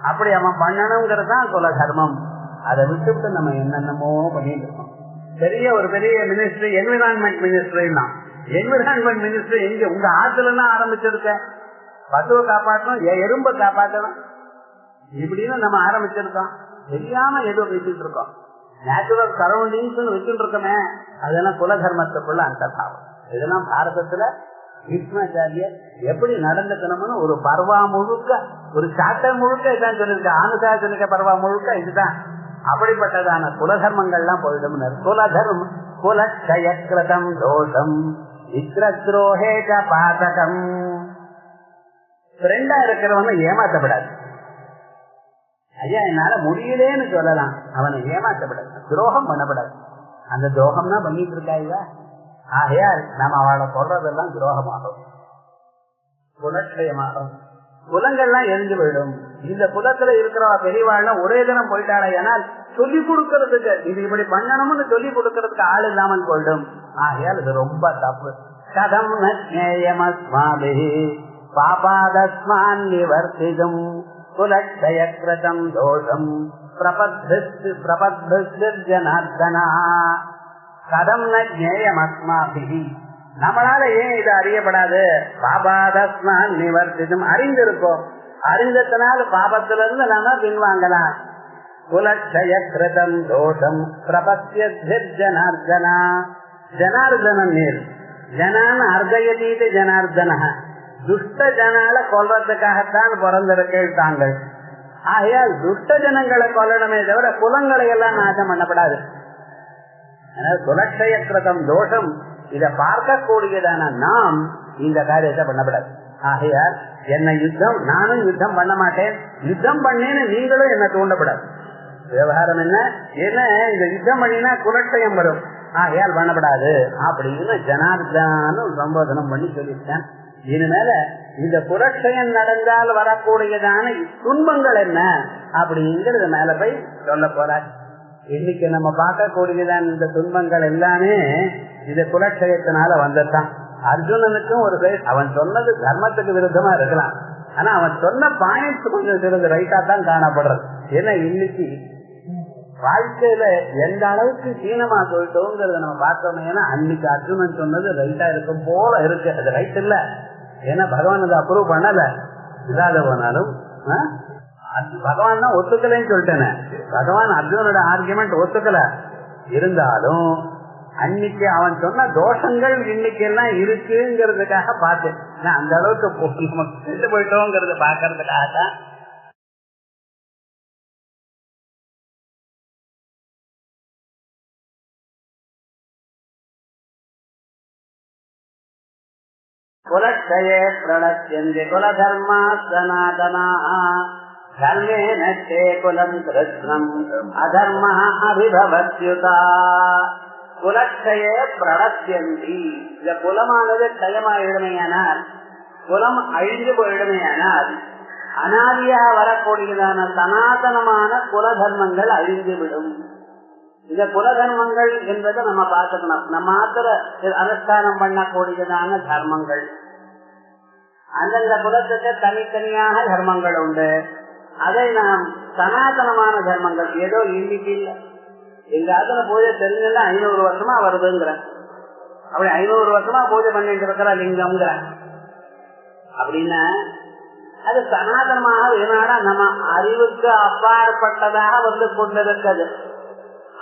அப்படி அவன் பண்ணணுங்கிறது தான் குல தர்மம். அதை விட்டுவிட்டு நம்ம என்னென்னமோ பண்ணிட்டு இருக்கோம். பெரிய மினிஸ்ட்ரி என்விரான்மெண்ட் மினிஸ்ட்ரின்னா, என்விரான்மெண்ட் மினிஸ்ட்ரி எங்க உங்க ஆத்துல ஆரம்பிச்சிருக்க? பசுவை காப்பாற்றணும், எறும்பை காப்பாற்றணும், இப்படின்னு நம்ம ஆரம்பிச்சிருக்கோம். தெரியாம ஏதோ வச்சுட்டு இருக்கோம். நேச்சுரல் சரௌண்டிங்ஸ் வச்சுட்டு இருக்கோமே, அதெல்லாம் குல தர்மத்துக்குள்ள அந்தர்பாவம். இதெல்லாம் பாரதத்துல பீஷ்மாச்சாரியர் எப்படி நடந்துக்கணும்னு ஒரு பர்வா முழுக்க, ஒரு சாப்டர் முழுக்க இதான் சொல்லிருக்க. ஆனுசாசனிக்க பர்வா முழுக்க இதுதான். அப்படிப்பட்டதான குலதர்மங்கள்லாம் போயிடும். குலதர்மம் குலக்ஷயக்ரதம் தோஷம் இக்ரத்ரோஹேக பாதகம். ஃப்ரெண்டா இருக்கிறவங்க ஏமாற்றப்படாது. ஐயா என்னால முடியலேன்னு சொல்லலாம், அவனை ஏமாற்றப்படாது, துரோகம் பண்ணப்படாது. அந்த துரோகம் தான் பண்ணிட்டு இருக்காயா? ஆகையால் நம்ம அவளை சொல்றதெல்லாம் துரோகமாகும், குலட்சயமாகும். குலங்கள்லாம் எரிஞ்சு போயிடும். இந்த குலத்துல இருக்கிற பெரியவாள்லாம் ஒரே தினம் போயிட்டாளே, ஏனால் சொல்லி கொடுக்கறதுக்கு இது இப்படி பண்ணணும்னு சொல்லி கொடுக்கறதுக்கு ஆள் இல்லாமல் போயிடும். ஆகையால் இது ரொம்ப தப்பு. கதம் நேயமஸ்மாபி பாபாதஸ்மான் நிவர்த்திதும் குலக்ஷயக்ரதம் தோஷம் பிரபத்ஜனார்தனா. கதம் நேயமஸ்மாபி நம்மளால ஏன் இது அறியப்படாது? பாபாதஸ்மான் நிவர்த்திதும் அறிந்திருக்கோம். அறிந்ததனால் பாபத்திலிருந்து நாம பின்வாங்கலாம். குலக்ஷயக்ரதம் தோஷம் பிரபத்யஜனார்தனா. ஜனார்தனன் நீர் ஜனான் அர்த்தயதீத ஜனார்தன துஷ்ட ஜனால கொல்றதுக்காகத்தான் பிறந்திருக்கீள் தாங்கள். ஆகையால் துஷ்ட ஜனங்களை கொல்லணுமே தவிர குலங்களை எல்லாம் நாசம் பண்ணப்படாது. குலக்ஷயக்ரதம் தோஷம் இதை பார்க்கக்கூடியதான நாம் இந்த காரியத்தை பண்ணப்படாது. ஆகையால் என்ன யுத்தம் நானும் யுத்தம் பண்ண மாட்டேன், யுத்தம் பண்ணேன்னு நீங்களும் என்ன தூண்டப்படாது. விவகாரம் என்ன என்ன இந்த யுத்தம் பண்ணினா குலட்சயம் வரும், ஆகையால் பண்ணப்படாது அப்படின்னு ஜனார்தனான்னு சம்போதனம் பண்ணி சொல்லிட்டேன். இனிமேல இந்த குலட்சயம் நடந்தால் வரக்கூடியதான துன்பங்கள் என்ன அப்படிங்கறது மேல போய் சொல்ல போறார். இன்னைக்கு நம்ம பார்க்கக்கூடியதான இந்த துன்பங்கள் எல்லாமே இந்த குலட்சயத்தினால வந்ததுதான். அர்ஜுனனுக்கும் ஒரு அவன் சொன்னது தர்மத்துக்கு விருத்தமா இருக்கலாம், ஆனா அவன் சொன்ன பாயிண்ட்ஸ் கொஞ்சம் சிலது ரைட்டா தான் காணப்படுறது. ஏன்னா இன்னைக்கு வாழ்க்கையில எந்த அளவுக்கு சீனமா சொல்லிட்டோங்கிறத நம்ம பார்த்தோம். ஏன்னா அன்னைக்கு அர்ஜுனன் சொன்னது ரைட்டா இருக்கும் போல இருக்கு, அது ரைட் இல்ல. ஏன்னா பகவான் அதை அப்ரூவ் பண்ணல. இல்லாத போனாலும் பகவான் தான் ஒத்துக்கலன்னு சொல்லிட்டேனே. பகவான் அர்ஜுனோட ஆர்குமெண்ட் ஒத்துக்கல. இருந்தாலும் அன்னைக்கு அவன் சொன்ன தோஷங்கள் இன்னைக்கு எல்லாம் இருக்குங்கிறதுக்காக பார்த்தேன். அந்த அளவுக்கு சென்று போயிட்டோங்கிறத பாக்கிறதுக்காக தான் குலக்ஷயே பிரணத்யந்தி குலதர்மா சனாதனா தர்மே நஷ்டே குலம் கிருஷ்ணம் அதர்மா அபிபவத்யுதா. குலக்ஷயே பிரணத்யந்தி, இந்த குலமானது க்ஷயமாயிடுமையானால், குலம் அழிந்து போயிடுமையானால் அனாதியாக வரக்கூடியதான சனாதனமான குல தர்மங்கள் அழிந்துவிடும். இந்த குல தர்மங்கள் என்பதை நம்ம பார்த்துக்கணும். நம்ம மாத்திர அனுஷ்டானம் பண்ணக்கூடியதான தர்மங்கள், அந்தந்த குலத்துக்கு தனித்தனியாக தர்மங்கள் உண்டு. அதை நாம் சனாதனமான தர்மங்கள் ஏதோ இன்னைக்கு இல்லை, எங்காவது பூஜை தெரிஞ்சா 500 வருஷமா வருதுங்கிற, அப்படி 500 வருஷமா பூஜை பண்ணிட்டு இருக்கிற லிங்கம்ங்கிற அப்படின்னா அது சனாதனமாக இதனால நம்ம அறிவுக்கு அப்பாற்பட்டதாக வந்து கொண்டிருக்கிறது.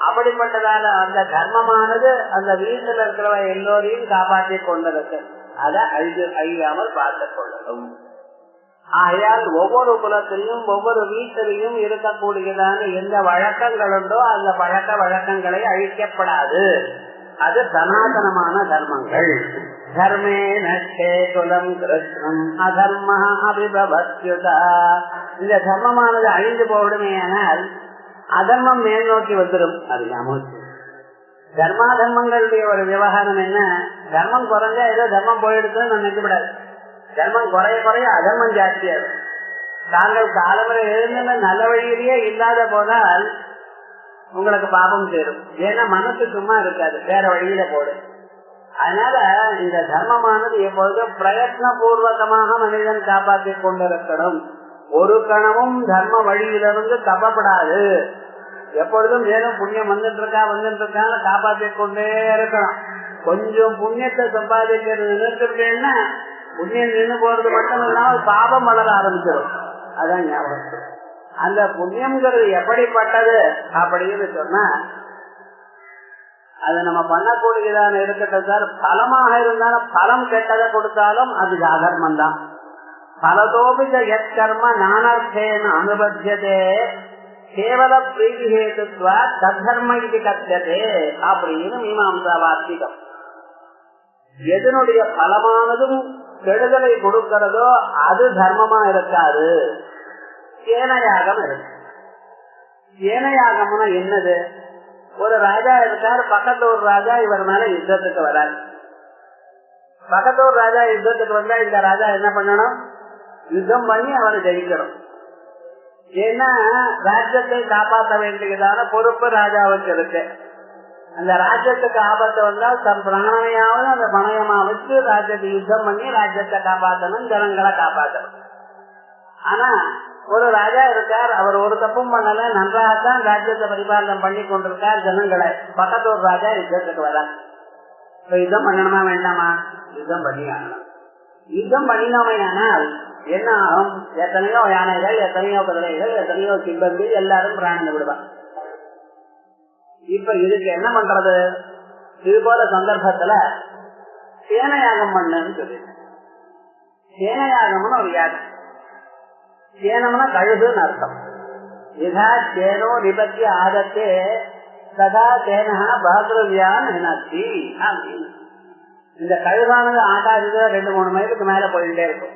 அப்படிப்பட்டதால அந்த தர்மமானது அந்த வீட்டில் இருக்கிறவ எல்லோரையும் காப்பாற்றி கொண்டிருக்கு. அதை அழியாமல் பார்த்துக் கொள்ளணும். ஆகையால் ஒவ்வொரு குலத்திலையும் ஒவ்வொரு வீட்டிலையும் இருக்கக்கூடியதான எந்த வழக்கங்கள் உண்டோ அந்த பழக்க வழக்கங்களை அழிக்கப்படாது. அது சனாதனமான தர்மங்கள். தர்மே நஷ்டே குலம் கிருஷ்ணம் அதர்மா அபிபவத்யுதா. இந்த தர்மமானது அழிந்து போடுமேயானால் அதர்மம் மேல் நோக்கி வந்துடும். அது தர்மா தர்மங்களுடைய ஒரு விவகாரம் என்ன, தர்மம் குறைஞ்சா ஏதோ தர்மம் போயிடுச்சுன்னு நம்ம நினைக்கப்படாது. தர்மம் குறைய குறைய அதர்மம் ஜாஸ்தியாகும். தாங்கள் காலமுறை எழுந்த நல்ல வழியிலேயே இல்லாத போதால் உங்களுக்கு பாபம் சேரும். ஏன்னா மனசு சும்மா இருக்காது, வேற வழியில போடும். அதனால இந்த தர்மமானது எப்பொழுதும் பிரயத்ன பூர்வகமாக மனிதன் காப்பாற்றி கொண்டிருக்கணும். ஒரு கணமும் தர்ம வழியிலிருந்து தப்பப்படாது. எப்பொழுதும் மேலும் புண்ணியம் வந்துட்டு இருக்கான்னு காப்பாற்றி கொண்டே இருக்கணும். கொஞ்சம் புண்ணியத்தை சம்பாதிக்கிறது நிறுத்திட்டேன்னா புண்ணியம் நின்று போறது மட்டும் இல்லாமல் பாபம் வளர ஆரம்பிச்சிடும். அதான் ஞாபகம். அந்த புண்ணியம்ங்கிறது எப்படிப்பட்டது அப்படின்னு சொன்னா அது நம்ம பண்ணக்கூடியதான இருக்கட்டும் சார். பலமாக இருந்தாலும் பலம் கெட்டதை கொடுத்தாலும் அது அதர்மம் தான். பலதோபித யற்கர்ம நானர்த்தேன அனுபத்தியதே கேவல பிரீதி ஹேதுத்வா தர்ம இது கத்தியதே அப்படின்னு மீமாம்சா வார்த்திகம். எதனுடைய பலமானதும் கெடுதலை கொடுக்கிறதோ அது தர்மமா இருக்காது, ஏனையாகம் இருக்கு. ஏனையாகம்னா என்னது? ஒரு ராஜா இருக்காரு, பக்கத்து ஒரு ராஜா இவர் மேல யுத்தத்துக்கு வராரு. பக்கத்து ஒரு ராஜா யுத்தத்துக்கு வந்தா இந்த ராஜா என்ன பண்ணணும்? யுத்தம் பண்ணி அவரை ஜெயிக்கணும். ஏன்னா ராஜ்யத்தை காப்பாற்ற வேண்டியதான பொறுப்பு ராஜாவுக்கு இருக்கு. அந்த ராஜ்யத்துக்கு ஆபத்து வந்தால் தன் பிராணனையாவது அந்த பணயமா வச்சு ராஜ்யத்தை யுத்தம் பண்ணி ராஜ்யத்தை காப்பாற்றணும், ஜனங்களை காப்பாற்றணும். ஆனா ஒரு ராஜா இருக்கார், அவர் ஒரு தப்பும் பண்ணல, நன்றாகத்தான் ராஜ்யத்தை பரிபாலனம் பண்ணி கொண்டிருக்கார் ஜனங்களை. பக்கத்து ஒரு ராஜா யுத்தத்துக்கு வரார். இப்ப யுத்தம் பண்ணணுமா வேண்டாமா? யுத்தம் பண்ணி ஆகணும். யுத்தம் பண்ணினோமையானால் என்ன ஆகும்? எத்தனையோ யானைகள், எத்தனையோ குதிரைகள், எத்தனையோ சிப்பந்தி எல்லாரும் பிராணனை விடுவார். இப்ப இதுக்கு என்ன பண்றது? இது போல சந்தர்ப்பத்துல சேனையாகம் பண்ணுன்னு சொல்லி, சேனையாகம்னு ஒரு யாகம். சேனம்னா கழுகுன்னு அர்த்தம். இதா சேனோ நிபத்தி ஆதத்தே சதா சேனா பாத்ரவியான் என்னாச்சு அப்படின்னு. இந்த கழுகானது ஆகாதது 2-3 மைலுக்கு மேல போயிட்டே இருக்கும்.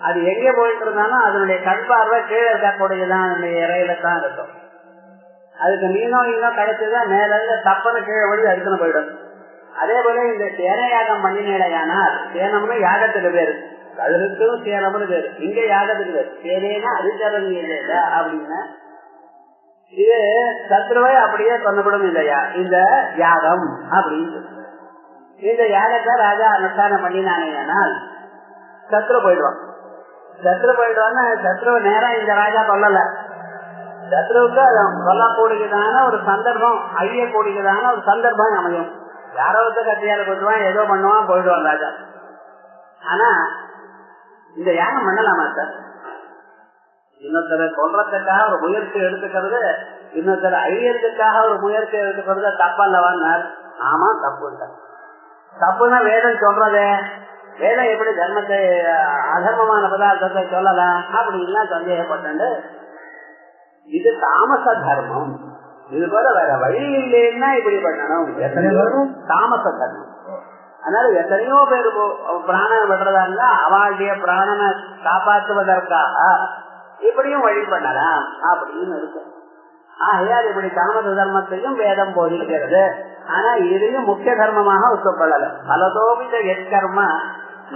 அது எங்கே போயிட்டு இருந்தாலும் அதனுடைய கண் பார்வை கீழே இருக்கக்கூடியதான், அதனுடைய இறையில தான் இருக்கும். அதுக்கு மீனோ இன்னும் கிடைச்சதுதான் மேல இருந்து தப்பன்னு கீழே விழுந்து அதுக்குன்னு போயிடும். அதே போல இந்த சேனையாகம் பண்ணினேடையானால், சேனம்னு யாகத்துக்கு பேரு, கழுகுக்கும் சேனம்னு பேரு, இங்க யாகத்துக்கு பேரு சேனேனா அதிசரணியில அப்படின்னா இது சத்ருவை அப்படியே கொண்டுவிடும் இல்லையா இந்த யாகம் அப்படின்னு. இந்த யாகத்தை ராஜா அனுஷ்டானம் பண்ணினானேனால் சத்ரு போயிடுவான். சத்ரு போயிடுவான்னா சத்ருவை நேரம் இந்த ராஜா கொல்லல, சத்ருவுக்கு கொல்லக்கூடியதான ஒரு சந்தர்ப்பம், அழியக்கூடியதான ஒரு சந்தர்ப்பம் அமையும். யாரோ கத்தியால கொண்டுவான், ஏதோ பண்ணுவான், போயிடுவான் ராஜா. ஆனா இந்த யாகம் பண்ணலாமா சார்? இன்னொருத்தரை சொல்றதுக்காக ஒரு முயற்சி எடுத்துக்கிறது, இன்னொருத்தரை அழியறதுக்காக ஒரு முயற்சி எடுத்துக்கிறது தப்பல்லவான்னார். ஆமா தப்பு. தப்புன்னா வேதம் சொல்றதே, வேதம் எப்படி தர்மத்தை அதர்மமான பதார்த்தத்தை சொல்லலாம் அப்படின்லாம் சந்தேகப்பட்டு, இது தாமச தர்மம், இது போல வேற வழி இல்லைன்னா இப்படி பண்ணணும். எத்தனையோ தாமச தர்மம். அதனால எத்தனையோ பேர் பிராணனை விடுறதா இருந்தா அவளுடைய பிராணனை காப்பாற்றுவதற்காக இப்படியும் வழி பண்ணலாம் அப்படின்னு இருக்கு. ஆகையால் இப்படி தாமச தர்மத்தையும் வேதம் போதிக்கிறது. ஆனா இதையும் முக்கிய தர்மமாக ஒத்துக்கொள்ளல. பலதோபித எற்கர்ம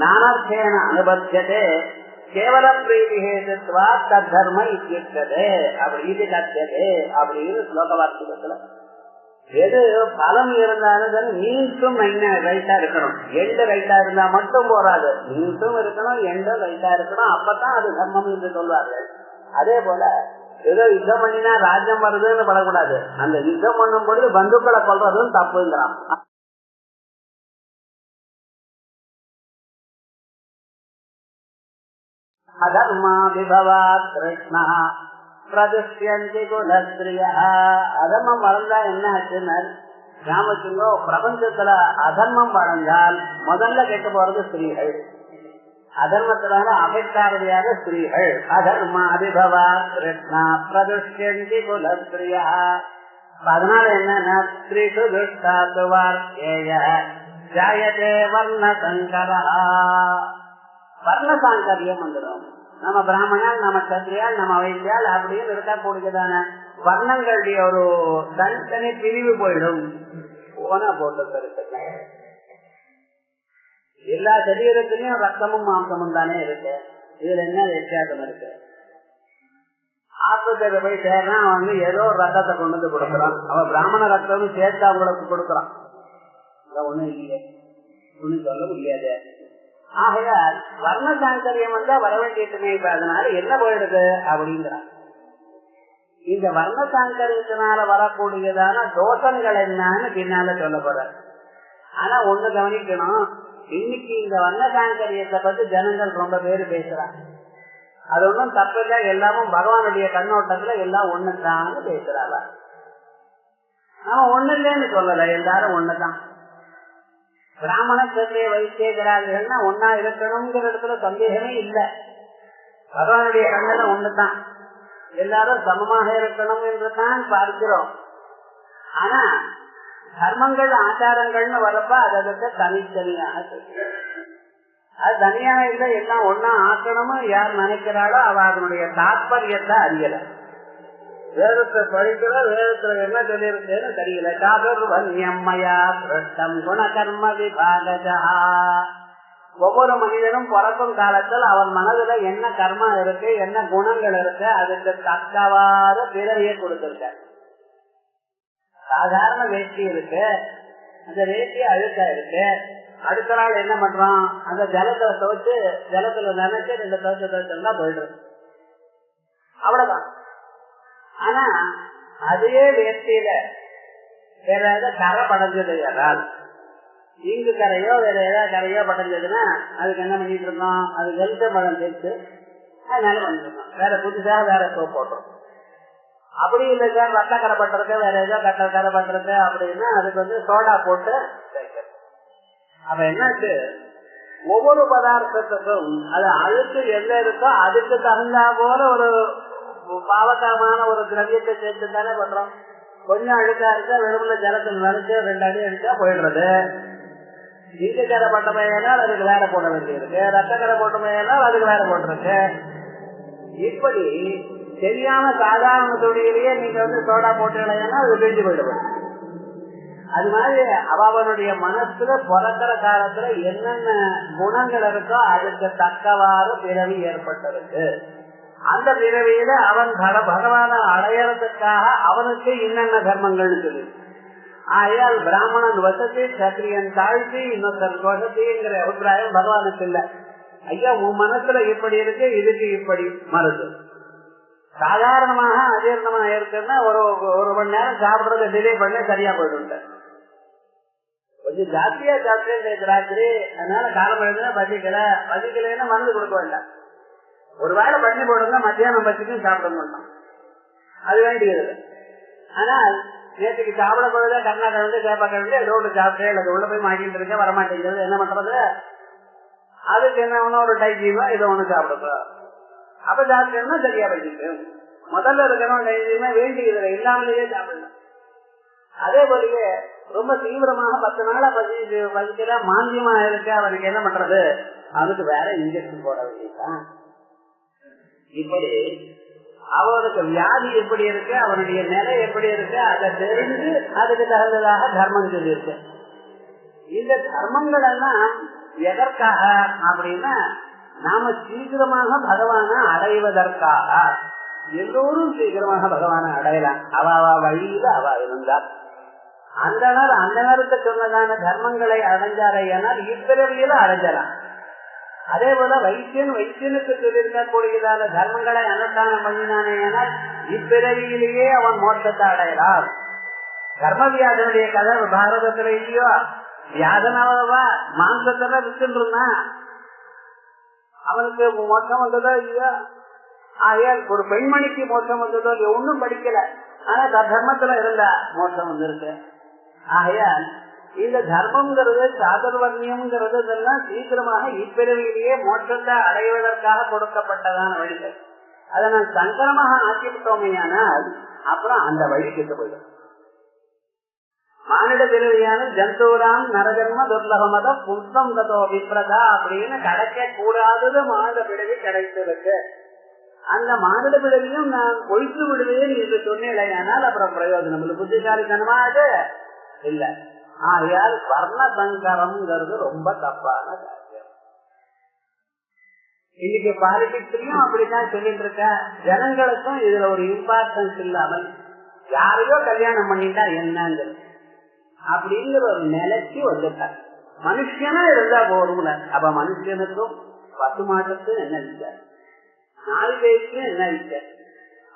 நானர்த்தேன அனுபத்தியதே கேவல பிரீதிஹேதுவா தர்ம இத்தியுக்ததே அப்படி கத்தியதே அப்படின்னு ஸ்லோக வார்த்தைகத்துல எது பலம் இருந்தாலும் மீன்ஸும் ரைட்டா இருக்கணும். எண்டு ரைட்டா இருந்தா மட்டும் போறாது, மீன்ஸும் இருக்கணும், எண்டும் ரைட்டா இருக்கணும். அப்பதான் அது தர்மம் என்று சொல்வார்கள். அதே போல ஏதோ யுத்தம் பண்ணினா ராஜ்யம் வருதுன்னு படக்கூடாது. அந்த யுத்தம் பண்ணும் பொழுது பந்துக்களை கொள்றதும் தப்புங்கிறான். அதர்மா விபவா கிருஷ்ணா பிரதிஷ்யந்தி குலஸ்திரியா. அதர்மம் வளர்ந்தா என்ன ஆச்சுன்னு கிராமத்துலோ பிரபஞ்சத்துல அதர்மம் வளர்ந்தால் முதல்ல கெட்டு போறது ஸ்திரீகள். அதர்மத்தினால அபைத்தாரதியாக ஸ்திரீகள். அதர்மா விபவா கிருஷ்ணா பிரதிஷ்யந்தி குலஸ்திரியா. அதனால என்னன்னா ஸ்திரீஷு துஷ்டாத்து வார்த்தேய ஜாயதே வர்ண சங்கரா. வர்ண சாங்கரியம் வந்துடும். நம்ம பிராமணன், நம்ம சத்திரியால், நம்ம வைத்தியால் அப்படின்னு இருக்கக்கூடியதான வர்ணங்களுடைய ஒரு தனித்தனி பிரிவு போயிடும். போனா போட்டு எல்லா சரீரத்திலையும் ரத்தமும் மாம்சமும் தானே இருக்கு. இதுல என்ன வித்தியாசம் இருக்கு? ஆஸ்பத்திரியில போய் சேர்றான், அவன் ஏதோ ஒரு ரத்தத்தை கொண்டு வந்து கொடுக்குறான். அவன் பிராமண ரத்தமும் சேர்த்து அவங்களுக்கு கொடுக்குறான். ஒண்ணும் இல்லையே, ஒண்ணும் சொல்ல முடியாது. ஆகையால் வர்ண சாங்கரியம் வந்தா வர வேண்டியதுமே. இப்ப அதனால என்ன போயிடுது அப்படிங்கிறான். இந்த வர்ண சாங்கரியத்தினால வரக்கூடியதான தோஷங்கள் என்னன்னு பின்னால சொல்ல போற. ஆனா ஒண்ணு கவனிக்கணும், இன்னைக்கு இந்த வர்ண சாங்கரியத்தை பத்தி ஜனங்கள் ரொம்ப பேரு பேசுறாங்க. அது ஒன்றும் தப்பு இல்லை, எல்லாமும் பகவானுடைய கண்ணோட்டத்துல எல்லாம் ஒண்ணுதான் பேசுறாங்க. நாம ஒண்ணு இல்லைன்னு சொல்லல, எல்லாரும் ஒண்ணுதான். பிராமண சத்திரிய வைத்தியர்கள்னா ஒன்னா இருக்கணும்ங்கிறதுல சந்தேகமே இல்லை. பகவானுடைய கண்ணல ஒண்ணுதான், எல்லாரும் சமமாக இருக்கணும் என்றுதான் பார்க்கிறோம். ஆனா தர்மங்கள் ஆச்சாரங்கள்னு வரப்ப அதற்கு தனித்தனியாக அது தனியாக இல்லை, எல்லாம் ஒன்னா ஆக்கணும்னு யார் நினைக்கிறாளோ அவ அதனுடைய தாற்பயத்தை அறியல. வேதத்தை படிக்கிற வேதத்துல என்ன சொல்லியிருக்கேன்னு தெரியல. சாதுர்வன்யம்மயா கிருஷ்ணம் குணகர்ம விபாகஜா. ஒவ்வொரு மனிதனும் பிறக்கும் காலத்தில் அவன் மனதுல என்ன கர்மா இருக்கு, என்ன குணங்கள் இருக்கு, அதுக்கு தக்கவாறு பிறவியை கொடுத்திருக்க. சாதாரண வேஷ்டி இருக்கு, அந்த வேஷ்டி அழுக்கா இருக்கு. அடுத்த நாள் என்ன பண்றான், அந்த ஜலத்துல துவைச்சு ஜலத்துல நினைச்சு 2 துவைச்சா போயிடுறது, அவ்வளவுதான். ஆனா அதே வேஷ்டியில வேற ஏதாவது கரை படைஞ்சது, ஏதாவது இங்கு கரையோ வேற ஏதாவது கரையோ படைஞ்சதுன்னா அதுக்கு என்ன பண்ணிட்டு இருக்கோம், அது எந்த மழம் தேய்ச்சு அதனால பண்ணிருக்கோம், வேற புதுசாக வேற சோப் போட்டோம். அப்படி இல்லை சார் ரத்த கரை பட்டிருக்கு, வேற ஏதோ கட்ட கரை பட்டிருக்கு அப்படின்னா அதுக்கு சோடா போட்டு தேய்க்கிறோம். அப்ப என்னாச்சு, ஒவ்வொரு பதார்த்தத்துக்கும் அது அழுக்கு எந்த இருக்கோ அதுக்கு தகுந்தா போல ஒரு பாவகரமான ஒரு திரவியத்தை சேர்த்து தானே பண்றோம். கொஞ்சம் அழுக்கா இருக்கா வெறுமன ஜலத்தில் நினைச்சு 2 அடி அடிச்சா போயிடுறது. இங்க கரை பட்டமையானால் அதுக்கு வேற போட வேண்டியிருக்கு, ரத்த கரை போட்டமையானால் அதுக்கு வேற போட்டிருக்கு. இப்படி சரியான சாதாரண தொழிலேயே நீங்க சோடா போட்டீங்கன்னா அது பிரிஞ்சு போயிடுவது. அது மாதிரி அவனுடைய மனசுல பிறக்கிற காலத்துல என்னென்ன குணங்கள் இருக்கோ அதுக்கு தக்கவாறு பிறவி ஏற்பட்டிருக்கு. அந்த பிறவியில அவன் பகவான அடையறதுக்காக அவனுக்கு என்னென்ன தர்மங்கள் சொல்லு. ஆகையால் பிராமணன் வசதி, சத்திரியன் தாழ்த்தி, இன்னொருத்தன் வசதிங்கிற அபிப்பிராயம் பகவானுக்கு இல்ல. ஐயா உன் மனசுல இப்படி இருக்கு, இதுக்கு இப்படி மருந்து. சாதாரணமாக அஜீர்ணமா இருக்குன்னா ஒரு மணி நேரம் சாப்பிடுறத டிலே பண்ண சரியா போயிட்டு, கொஞ்சம் ஜாஸ்தியா சாப்பிட்டு ராத்திரி அதனால காலம் எழுதுனா பசிக்கலைன்னா மருந்து கொடுக்க வேண்டாம். ஒரு வேளை பண்ணி போடுங்க, மத்தியானம் பசிக்கும் சாப்பிட மாட்டோம், அது வேண்டியது. ஆனால் நேற்றுக்கு சாப்பிட போறதா கர்நாடகா கேப்பாக்க ரோடு சாப்பிட்டேன், அது உள்ள போய் மாட்டிட்டு இருக்க வரமாட்டேங்கிறது, என்ன பண்றது? அதுக்கு என்ன ஒரு டைஜியமா இதை ஒண்ணு சாப்பிடுறோம். அப்ப சாப்பிட்டேன்னா சரியா பசிக்கு. முதல்ல இருக்கணும் டைஜியமா வேண்டியதுல இல்லாமலேயே சாப்பிடணும். அதே போலயே ரொம்ப தீவிரமாக 10 நாளா பசிக்கிற மாந்தியமா இருக்கு, அவனுக்கு என்ன பண்றது? அதுக்கு வேற இன்ஜெக்ஷன் போட வேண்டியதுதான். இப்படி அவனுக்கு வியாதி எப்படி இருக்கு, அவனுடைய நிலை எப்படி இருக்கு, அதை தெரிஞ்சு அதுக்கு தகுந்ததாக தர்மம் சொல்லி இருக்கு. இந்த தர்மங்கள் எல்லாம் எதற்காக அப்படின்னா நாம சீக்கிரமாக பகவான அடைவதற்காக. எல்லோரும் சீக்கிரமாக பகவான அடையலாம், அவ வழியில அவ இருந்தார். அந்த நேரத்தை சொன்னதான தர்மங்களை அடைஞ்சாரையானால் இப்பிறவியில அடைஞ்சலாம். அதே போல வைத்தியனுக்கு சொல்லியிருக்கக்கூடியதான தர்மங்களை அனுஷ்டானம் பண்ணினானே ஆனால் இப்பிறவியிலேயே அவன் மோட்சத்தை அடையலாம். கர்மவியாதனுடைய கதை பாரதத்துல இல்லையோ, வியாதனாவா மாம்சத்துல வித்துருந்தா அவனுக்கு மோட்சம் வந்ததோ இல்லையோ. ஆகையால் ஒரு பெண்மணிக்கு மோட்சம் வந்ததோ இல்லையோ, ஒன்னும் படிக்கல, ஆனா தர்மத்துல இருந்தா மோட்சம் வந்திருக்கு. ஆகையால் இந்த தர்மம்ங்கிறது சாதுர்வர்ணியம்ங்கிறது இதெல்லாம் சீக்கிரமாக இப்பிறவிலேயே மோட்சத்தை அடைவதற்காக கொடுக்கப்பட்டதான வழிகள். அதை நான் சங்கரமாக ஆக்கிவிட்டோமையானால் அப்புறம் அந்த வழி கெட்டு போயிடும். மானிட பிறவியான ஜந்தூராம் நரஜன்ம துர்லபமத புத்தம் ததோ விப்ரதா அப்படின்னு கிடைக்க கூடாதது மானிட பிறவி கிடைத்திருக்கு. அந்த மானிட பிறவியும் நான் ஒழித்து விடுவேன் என்று சொன்னேனால் அப்புறம் பிரயோஜனம் இல்லை, புத்திசாலித்தனமாக இல்ல. ஆகையால் வர்ண சங்கரம்ங்கிறது ரொம்ப தப்பான காரியம். இன்னைக்கு பாலிடிக்ஸ்லயும் அப்படித்தான் சொல்லிட்டு இருக்க. ஜனங்களுக்கும் இதுல ஒரு இம்பார்ட்டன்ஸ் இல்லாமல் யாரையோ கல்யாணம் பண்ணிட்டா என்னங்கிறது அப்படிங்கிற ஒரு நிலைக்கு வந்துட்டாங்க. மனுஷனா இருந்தா போறோம்ல. அப்ப மனுஷனுக்கும் பசுமாட்டுக்கும் என்ன வித்தியாசம், நாய் பேய்க்கும் என்ன வித்தியாசம்?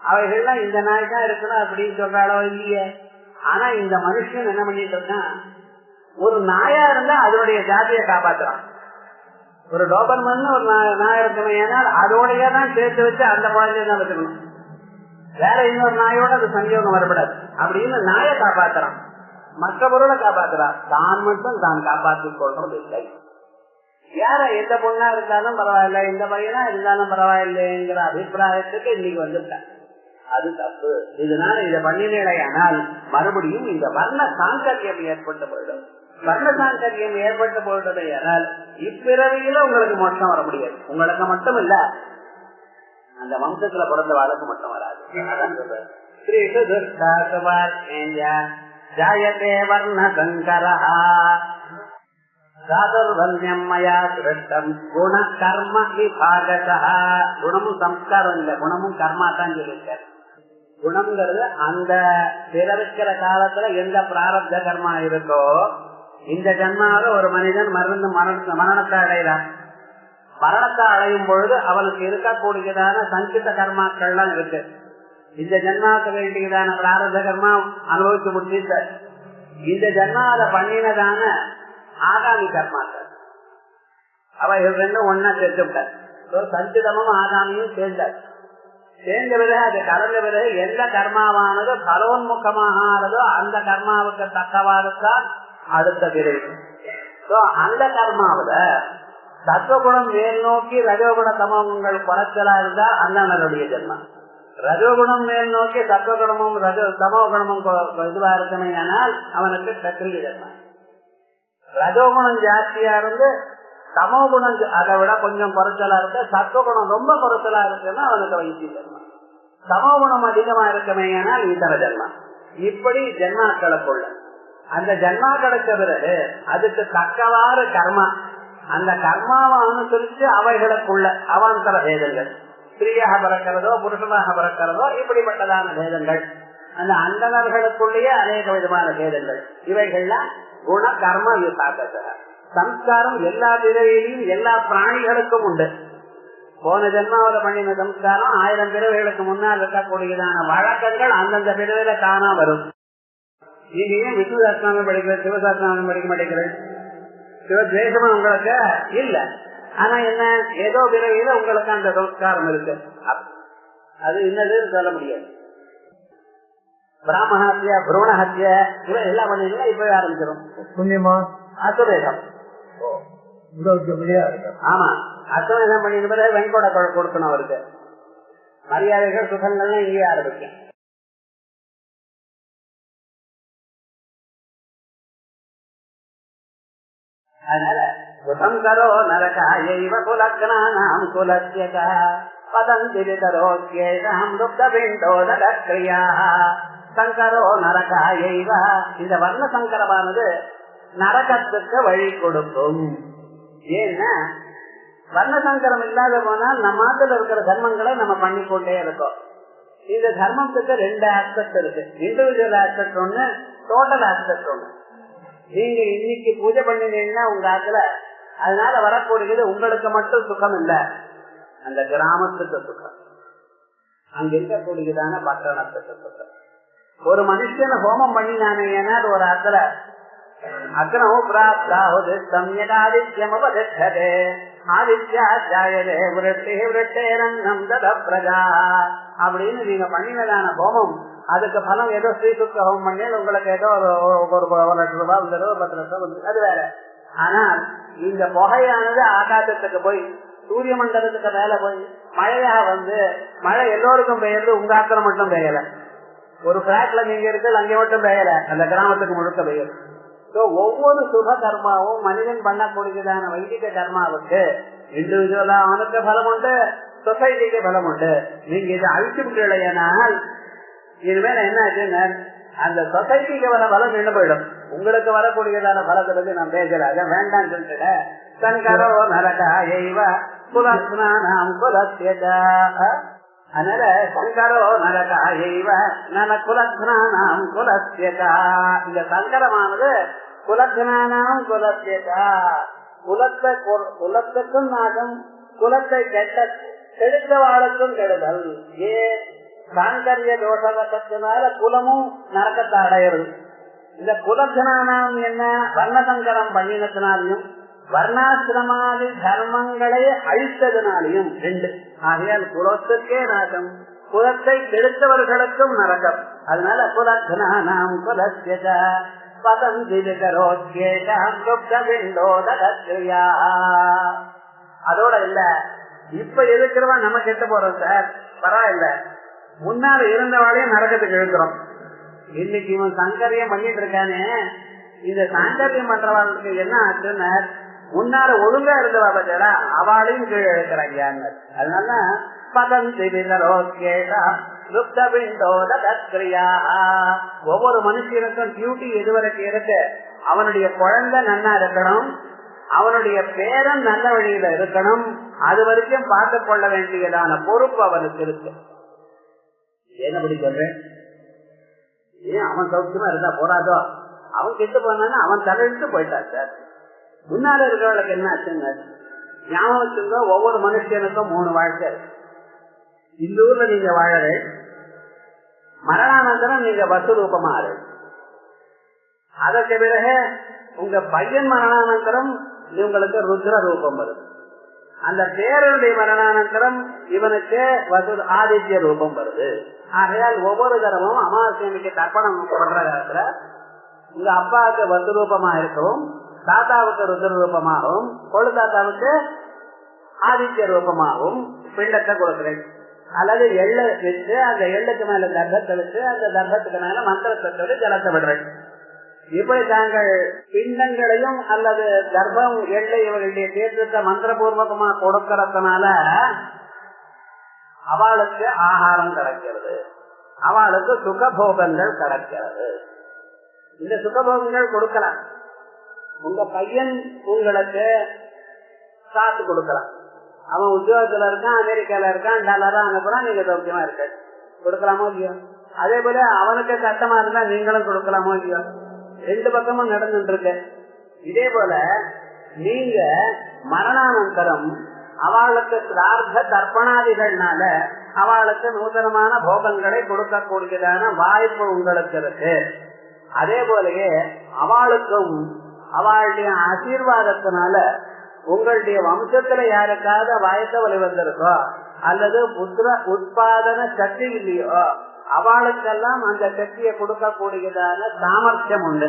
அவைகள்லாம் இந்த நாய் தான் இருக்கணும் அப்படின்னு சொல்றாளோ இல்லையே. ஆனா இந்த மனுஷன் என்ன பண்ணிட்டு இருக்கான், ஒரு நாயா இருந்தா அதனுடைய ஜாதியை காப்பாற்றுறான். ஒரு டோபர்மன் ஒரு நாய் இருக்கணும், ஏன்னால் அதோடைய தான் சேர்த்து வச்சு அந்த குழந்தைய தான் வச்சுக்கணும், வேற இன்னொரு நாயோட அது சஞ்சோகம் வரப்படாது அப்படின்னு நாயை காப்பாற்றுறான், மற்ற பொருளை காப்பாற்றுறான், தான் மட்டும் தான் காப்பாற்றிக் கொள்றது இல்லை. யார எந்த பொண்ணா இருந்தாலும் பரவாயில்ல, எந்த பையனா இருந்தாலும் பரவாயில்லைங்கிற அபிப்பிராயத்துக்கு இன்னைக்கு வந்துட்டான். அது தப்பு. இதனால இதை பண்ணினால் மறுபடியும் இந்த வர்ண சாங்கரியம் ஏற்பட்டு போயிடும். வர்ண சாங்கரியம் ஏற்பட்டு போயிட்டது ஆனால் இப்பிறவியில உங்களுக்கு மோட்சம் வர முடியாது. உங்களுக்கு மட்டும் இல்ல, அந்த வம்சத்துல பிறந்த வாழ்க்கை மட்டும் வராது. ஜாயதே வர்ண சங்கரா. சாதுர்வன்யமயா சிருஷ்டம் குண கர்ம விபாகதா. குணமும் சம்ஸ்காரம் இல்ல, குணமும் கர்மா தான் சொல்லியிருக்காரு. குணம்ங்கிறது அந்த பிறவிக்கிற காலத்துல எந்த பிராரப்த கர்மா இருக்கோ, இந்த ஜன்மாவில ஒரு மனிதன் மரணத்தை அடைகிறான். மரணத்தை அடையும் பொழுது அவனுக்கு இருக்கக்கூடியதான சஞ்சித கர்மாக்கள்லாம் இருக்கு. இந்த ஜன்மாவுக்கு வேண்டியதான பிராரப்த கர்மா அனுபவிச்சு முடிச்சிட்ட, இந்த ஜன்மாவில பண்ணினதான ஆகாமி கர்மாக்கள் அவைகள் ரெண்டும் ஒன்னா சேர்த்துட்டார். சஞ்சிதமும் ஆகாமியும் சேர்ந்தார். சேர்ந்த பிறகு அது கலந்த பிறகு எந்த கர்மாவானது பலோன்முகமாகாதோ அந்த கர்மாவுக்கு தக்கவாறுதான் அடுத்த பிறகு. அந்த கர்மாவில சத்வகுணம் மேல் நோக்கி ரஜோகுண சமூகங்கள் குறைச்சலா இருந்தா அண்ணனுடைய ஜென்மம். ரஜோகுணம் மேல் நோக்கி சத்வகுணமும் சமோகுணமும் இதுவா இருக்குமே ஆனால் அவனுக்கு கத்திரிய ஜென்மம். ரஜோகுணம் ஜாஸ்தியா இருந்து சமோகுணம் அதை விட கொஞ்சம் குறைச்சலா இருக்கு, சத்வகுணம் ரொம்ப குறைச்சலா இருக்குன்னா அவனுக்கு வைத்திய ஜென்மம். சமோகுணம் அதிகமா இருக்குமே ஆனால் இதர ஜென்மம். இப்படி ஜென்மாக்களுக்குள்ள அந்த ஜென்மா கிடைச்ச பிறகு அதுக்கு தக்கவாறு கர்மா, அந்த கர்மாவை அனுசரிச்சு அவைகளுக்குள்ள அவாந்தர பேதங்கள், ஸ்திரீயாக பிறக்கிறதோ புருஷனாக பிறக்கிறதோ இப்படிப்பட்டதான பேதங்கள், அந்த அந்தணர்களுக்குள்ளேயே அநேக விதமான பேதங்கள், இவைகள்லாம் குண கர்ம விபாகதா. சம்ஸ்காரம் எல்லா பிறவியிலும் எல்லா பிராணிகளுக்கும் உண்டு. போன ஜென்மாவில பண்ணின சம்ஸ்காரம் 1000 பிறவைகளுக்கு முன்னால் இருக்கக்கூடியதான வழக்கங்கள் அந்தந்த பிறவையில தானா வரும். நீங்க ஏன் விஷ்ணு சாஸ்திரம் படிக்கிறது, சிவசாஸ்திரம் படிக்க மாட்டேங்கிறது? சிவத்வேஷமா உங்களுக்கு இல்ல, ஆனா என்ன ஏதோ பிறவியில உங்களுக்கு அந்த சம்ஸ்காரம் இருக்கு. அது என்னதுன்னு சொல்ல முடியாது. பிராமணஹத்யா புரோணஹத்யா இவ எல்லாம் பண்ணீங்கன்னா இப்பவே ஆரம்பிச்சிடும். புண்ணியமா அசுவேதம். ஆமா, அசுவேதம் பண்ணின பிறகு வெண்கொட கொடுக்கணும் அவருக்கு. மரியாதைகள் சுகங்கள்லாம் இங்கே ஆரம்பிக்கும். அதனால குசங்கரோ நரகாயைவ குலக்னானாம் குலஸ்யதா பதந்திரிதரோக்யேதாம் ருப்தபிண்டோதக்ரியாஹ சங்கரோ நரகாயைவ. இந்த வர்ண சங்கரமானது நரகத்துக்கு வழி கொடுக்கும். ஏன்னா வர்ண சங்கரம் இல்லாத போனால் நம்ம நாட்டில் இருக்கிற தர்மங்களை நம்ம பண்ணிக்கொண்டே இருக்கோம். இந்த தர்மத்துக்கு 2 ஆஸ்பெக்ட் இருக்கு. இண்டிவிஜுவல் ஆஸ்பெக்ட் ஒண்ணு, டோட்டல் ஆஸ்பெக்ட் ஒண்ணு. நீங்க இன்னைக்கு பூஜை பண்ணினீங்கன்னா உங்க ஆத்துல அதனால வரக்கூடியது உங்களுக்கு மட்டும் சுகம் இல்ல, அந்த கிராமத்துக்கு சுகம், அங்க இருக்கக்கூடியதான பட்டணத்துக்கு சுகம். ஒரு மனுஷனை ஹோமம் பண்ணினானே ஏன்னா ஒரு ஆத்துல அக்னோ பிராப்தாஹுது சம்யகாதித்யம் உபதிஷ்டதே ஆதித்யாத்யாயதே விருட்டே விருட்டேரன்னம் தத பிரஜா அப்படின்னு நீங்க பண்ணினதான ஹோமம், அதுக்கு பலம் ஏதோ ஸ்ரீசுத்த ஹோமம் பண்ணி உங்களுக்கு ஏதோ ஒரு 1 லட்சம் ரூபாய் வந்ததோ 10 லட்சம் வந்து அது வேற. ஆனால் இந்த புகையானது ஆகாசத்துக்கு போய் சூரிய மண்டலத்துக்கு மேல போய் மழையாக வந்து மழை எல்லோருக்கும் பெய்யறது, உங்க ஆத்திரம் மட்டும் பெய்யல. ஒரு பிளாட்ல நீங்க இருக்கு அங்கே மட்டும் பெய்யல, அந்த கிராமத்துக்கு முழுக்க பெய்யல. ஒவ்வொரு சுப கர்மாவும் மனிதன் பண்ணக்கூடியதான வைதிக கர்மாவுக்கு இண்டிவிஜுவலா அவனுக்கு பலம் உண்டு, சொசைட்டிக்கு பலம் உண்டு. நீங்க இதை அழிச்சு விட்டுலையானால் இனிமேல என்ன ஆச்சுன்னா அந்த சொசைட்டிக்கு வர பலம் நின்று போயிடும். உங்களுக்கு வரக்கூடியதான பலத்தை பத்தி நான் பேசல, அதான் வேண்டாம்னு சொல்லிட்டு சங்கரோ நரகாயைவ குலஸ்நானாம் குலஸ்யதா. அதனால சங்கரோ நரகாயைவ நன குலஸ்நானாம் குலஸ்யதா. இந்த சங்கரமானது குலஸ்நானாம் குலஸ்யதா, குலத்துக்கும் நாகம், குலத்தை கெடுத்த வாழக்கும் கெடுதல். சாங்கரிய தோஷத்தினால குலமும் நரக்கத்தை அடையிறது. இந்த குலஜனானாம் என்ன வர்ணசங்கரம் பண்ணினத்தினாலையும் வர்ணாசிரமாதி தர்மங்களை அழித்ததினாலையும் 2. ஆகையால் குலத்துக்கே நாகம், குலத்தை கெடுத்தவர்களுக்கும் நரகம். அதனால குலஜனானாம் குலஸ்யதா பதந்திரிதரோத்யேதாம் ருப்தபிண்டோதக்ரியா. அதோட இல்ல, இப்ப இருக்கிறவன் நம்ம கெட்டு போறோம் சார், பரவாயில்ல, முன்னால இருந்தவாளையும் நரகத்துக்கு இழுக்கிறோம். இன்னைக்கு இவன் சங்கரியம் பண்ணிட்டு இருக்கானே, இந்த சாங்கரியம் பண்றவர்களுக்கு என்ன ஆச்சுன்னு முன்னால ஒழுங்கா இருந்தவா பத்தியா அவளையும் கீழே இழுக்கிறாங்க. அதனால ஒவ்வொரு மனுஷனுக்கும் டியூட்டி எதுவரைக்கும் இருக்கு, அவனுடைய குழந்தை நன்னா இருக்கணும், அவனுடைய பேரன் நல்ல வழியில இருக்கணும். அது வரைக்கும் பார்த்து கொள்ள வேண்டியதான பொறுப்பு அவனுக்கு இருக்கு. என்னபடி சொல்றேன், ஏன் அவன் சௌக்கியமா இருந்தா போறாதோ, அவன் கெட்டு போனான்னு அவன் தலையிட்டு போயிட்டான் சார். முன்னால இருக்கிறவளுக்கு என்ன ஆச்சுங்க ஞாபகம் வச்சுங்க. ஒவ்வொரு மனுஷனுக்கும் 3 வாழ்க்கை இருக்கு. இந்த ஊர்ல நீங்க வாழற, மரணானந்தரம் நீங்க வசூரூபமா ஆறு. அதற்கு பிறகு உங்க பையன் மரணானந்தரம் இவங்களுக்கு ருத்ர ரூபம் வருது. அந்த பேரனுடைய மரணானந்தரம் இவனுக்கு ஆதித்ய ரூபம் வருது. ஆகையால் ஒவ்வொரு தரமும் அமாவாசைக்கு தர்ப்பணம் பண்ற காலத்துல உங்க அப்பாவுக்கு வசூரூபமா இருக்கவும், தாத்தாவுக்கு ருத்ர ரூபமாகவும், கொழு தாத்தாவுக்கு ஆதித்ய ரூபமாகவும் பிண்டத்தை கொடுக்கிறேன். அல்லது எள்ளை வச்சு அந்த எள்ளுக்கு மேல தர்ப்பத்தை வச்சு அந்த தர்ப்பத்துக்கு மேல மந்திரத்தை சொல்லி ஜலத்தை விடுறேன். இப்படி தாங்கள் பிண்டங்களையும் அல்லது கர்ப்பம் எள்ளை இவர்களுடைய தேர்தத்தை மந்திரபூர்வகமா கொடுக்கறதுனால அவளுக்கு ஆகாரம் கிடைக்கிறது, அவளுக்கு சுகபோகங்கள் கிடைக்கிறது. இந்த சுகபோகங்கள் கொடுக்கலாம். உங்க பையன் உங்களுக்கு காசு கொடுக்கலாம். அவன் உத்தியோகத்துல இருக்கான், அமெரிக்கால இருக்கான், டாலரா அனுப்புறான், நீங்க சௌக்கியமா இருக்க கொடுக்கலாமோ இல்லையோ. அதே போல அவனுக்கு கஷ்டமா இருந்தா நீங்களும் கொடுக்கலாமோ இல்லையோ. 2 பக்கமும் நடந்துட்டு இருக்கு. இதே போல நீங்க மரணானந்தரம் அவளுக்கு சிரார்த்த தர்ப்பணாதிகள்னால அவளுக்கு நூதனமான போகங்களை கொடுக்கக்கூடியதான வாய்ப்பு உங்களுக்கு இருக்கு. அதே போலயே அவளுக்கும் அவளுடைய ஆசீர்வாதத்தினால உங்களுடைய வம்சத்துல யாருக்காவது வயச வலி வந்திருக்கோ அல்லது புத்திர உற்பாதன சக்தி இல்லையோ அவளுக்கெல்லாம் அந்த சக்தியை கொடுக்கக்கூடியதான சாமர்த்தியம் உண்டு.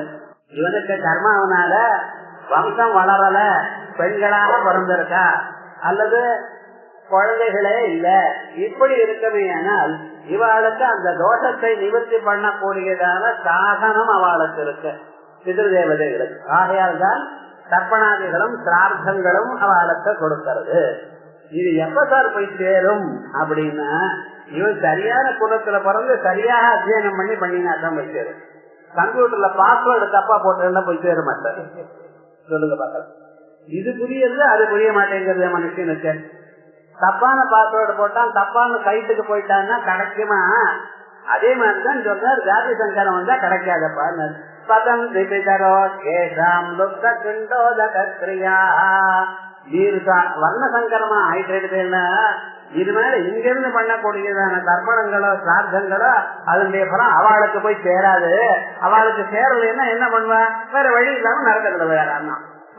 இவனுக்கு கர்மாவனால வம்சம் வளரல, பெண்களாக பிறந்திருக்கா அல்லது குழந்தைகளே இல்ல, இப்படி இருக்கவே ஆனால் இவாளுக்கு அந்த தோஷத்தை நிவர்த்தி பண்ணக்கூடியதான சாதனம் அவளுக்கு இருக்கு பிதிருதேவதைகளுக்கு. ஆகையால் தான் தர்ப்பணாதிகளும் சிரார்த்தங்களும் அவளுக்கு கொடுக்கிறது. இது எப்ப சார் போய் சேரும் அப்படின்னா, இவன் சரியான குலத்துல பிறந்து சரியாக அத்தியனம் பண்ணினாதான் போய் சேரும். கம்ப்யூட்டர்ல பாஸ்வேர்டு தப்பா போட்டு போய் சேர மாட்டாரு. சொல்லுங்க பாக்கலாம். இது புரியுது, அது புரிய மாட்டேங்கிறது மனுஷனுக்கு. தப்பான பாஸ்வேர்டு போட்டான், தப்பான சைட்டுக்கு போயிட்டான்னா கிடைக்குமா? அதே மாதிரிதான் சொன்னார், ஜாதி சங்கரம் வந்தா கிடைக்காதப்பா. பதம் திபிதரோ கேசாம் லுப்த கிண்டோதகிரியா வர்ண சங்கரமா ஆயிட்டு. இது மேல இங்கிருந்து பண்ணக்கூடியதான தர்ப்பணங்களோ சார்த்தங்களோ அதனுடைய பலம் அவளுக்கு போய் சேராது. அவளுக்கு சேரலைன்னா என்ன பண்ணுவா? வேற வழி இல்லாம நடக்கிறது வேற.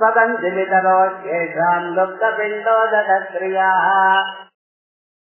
பதம் திபிதரோ கேசாம் லுப்த கிண்டோதகிரியா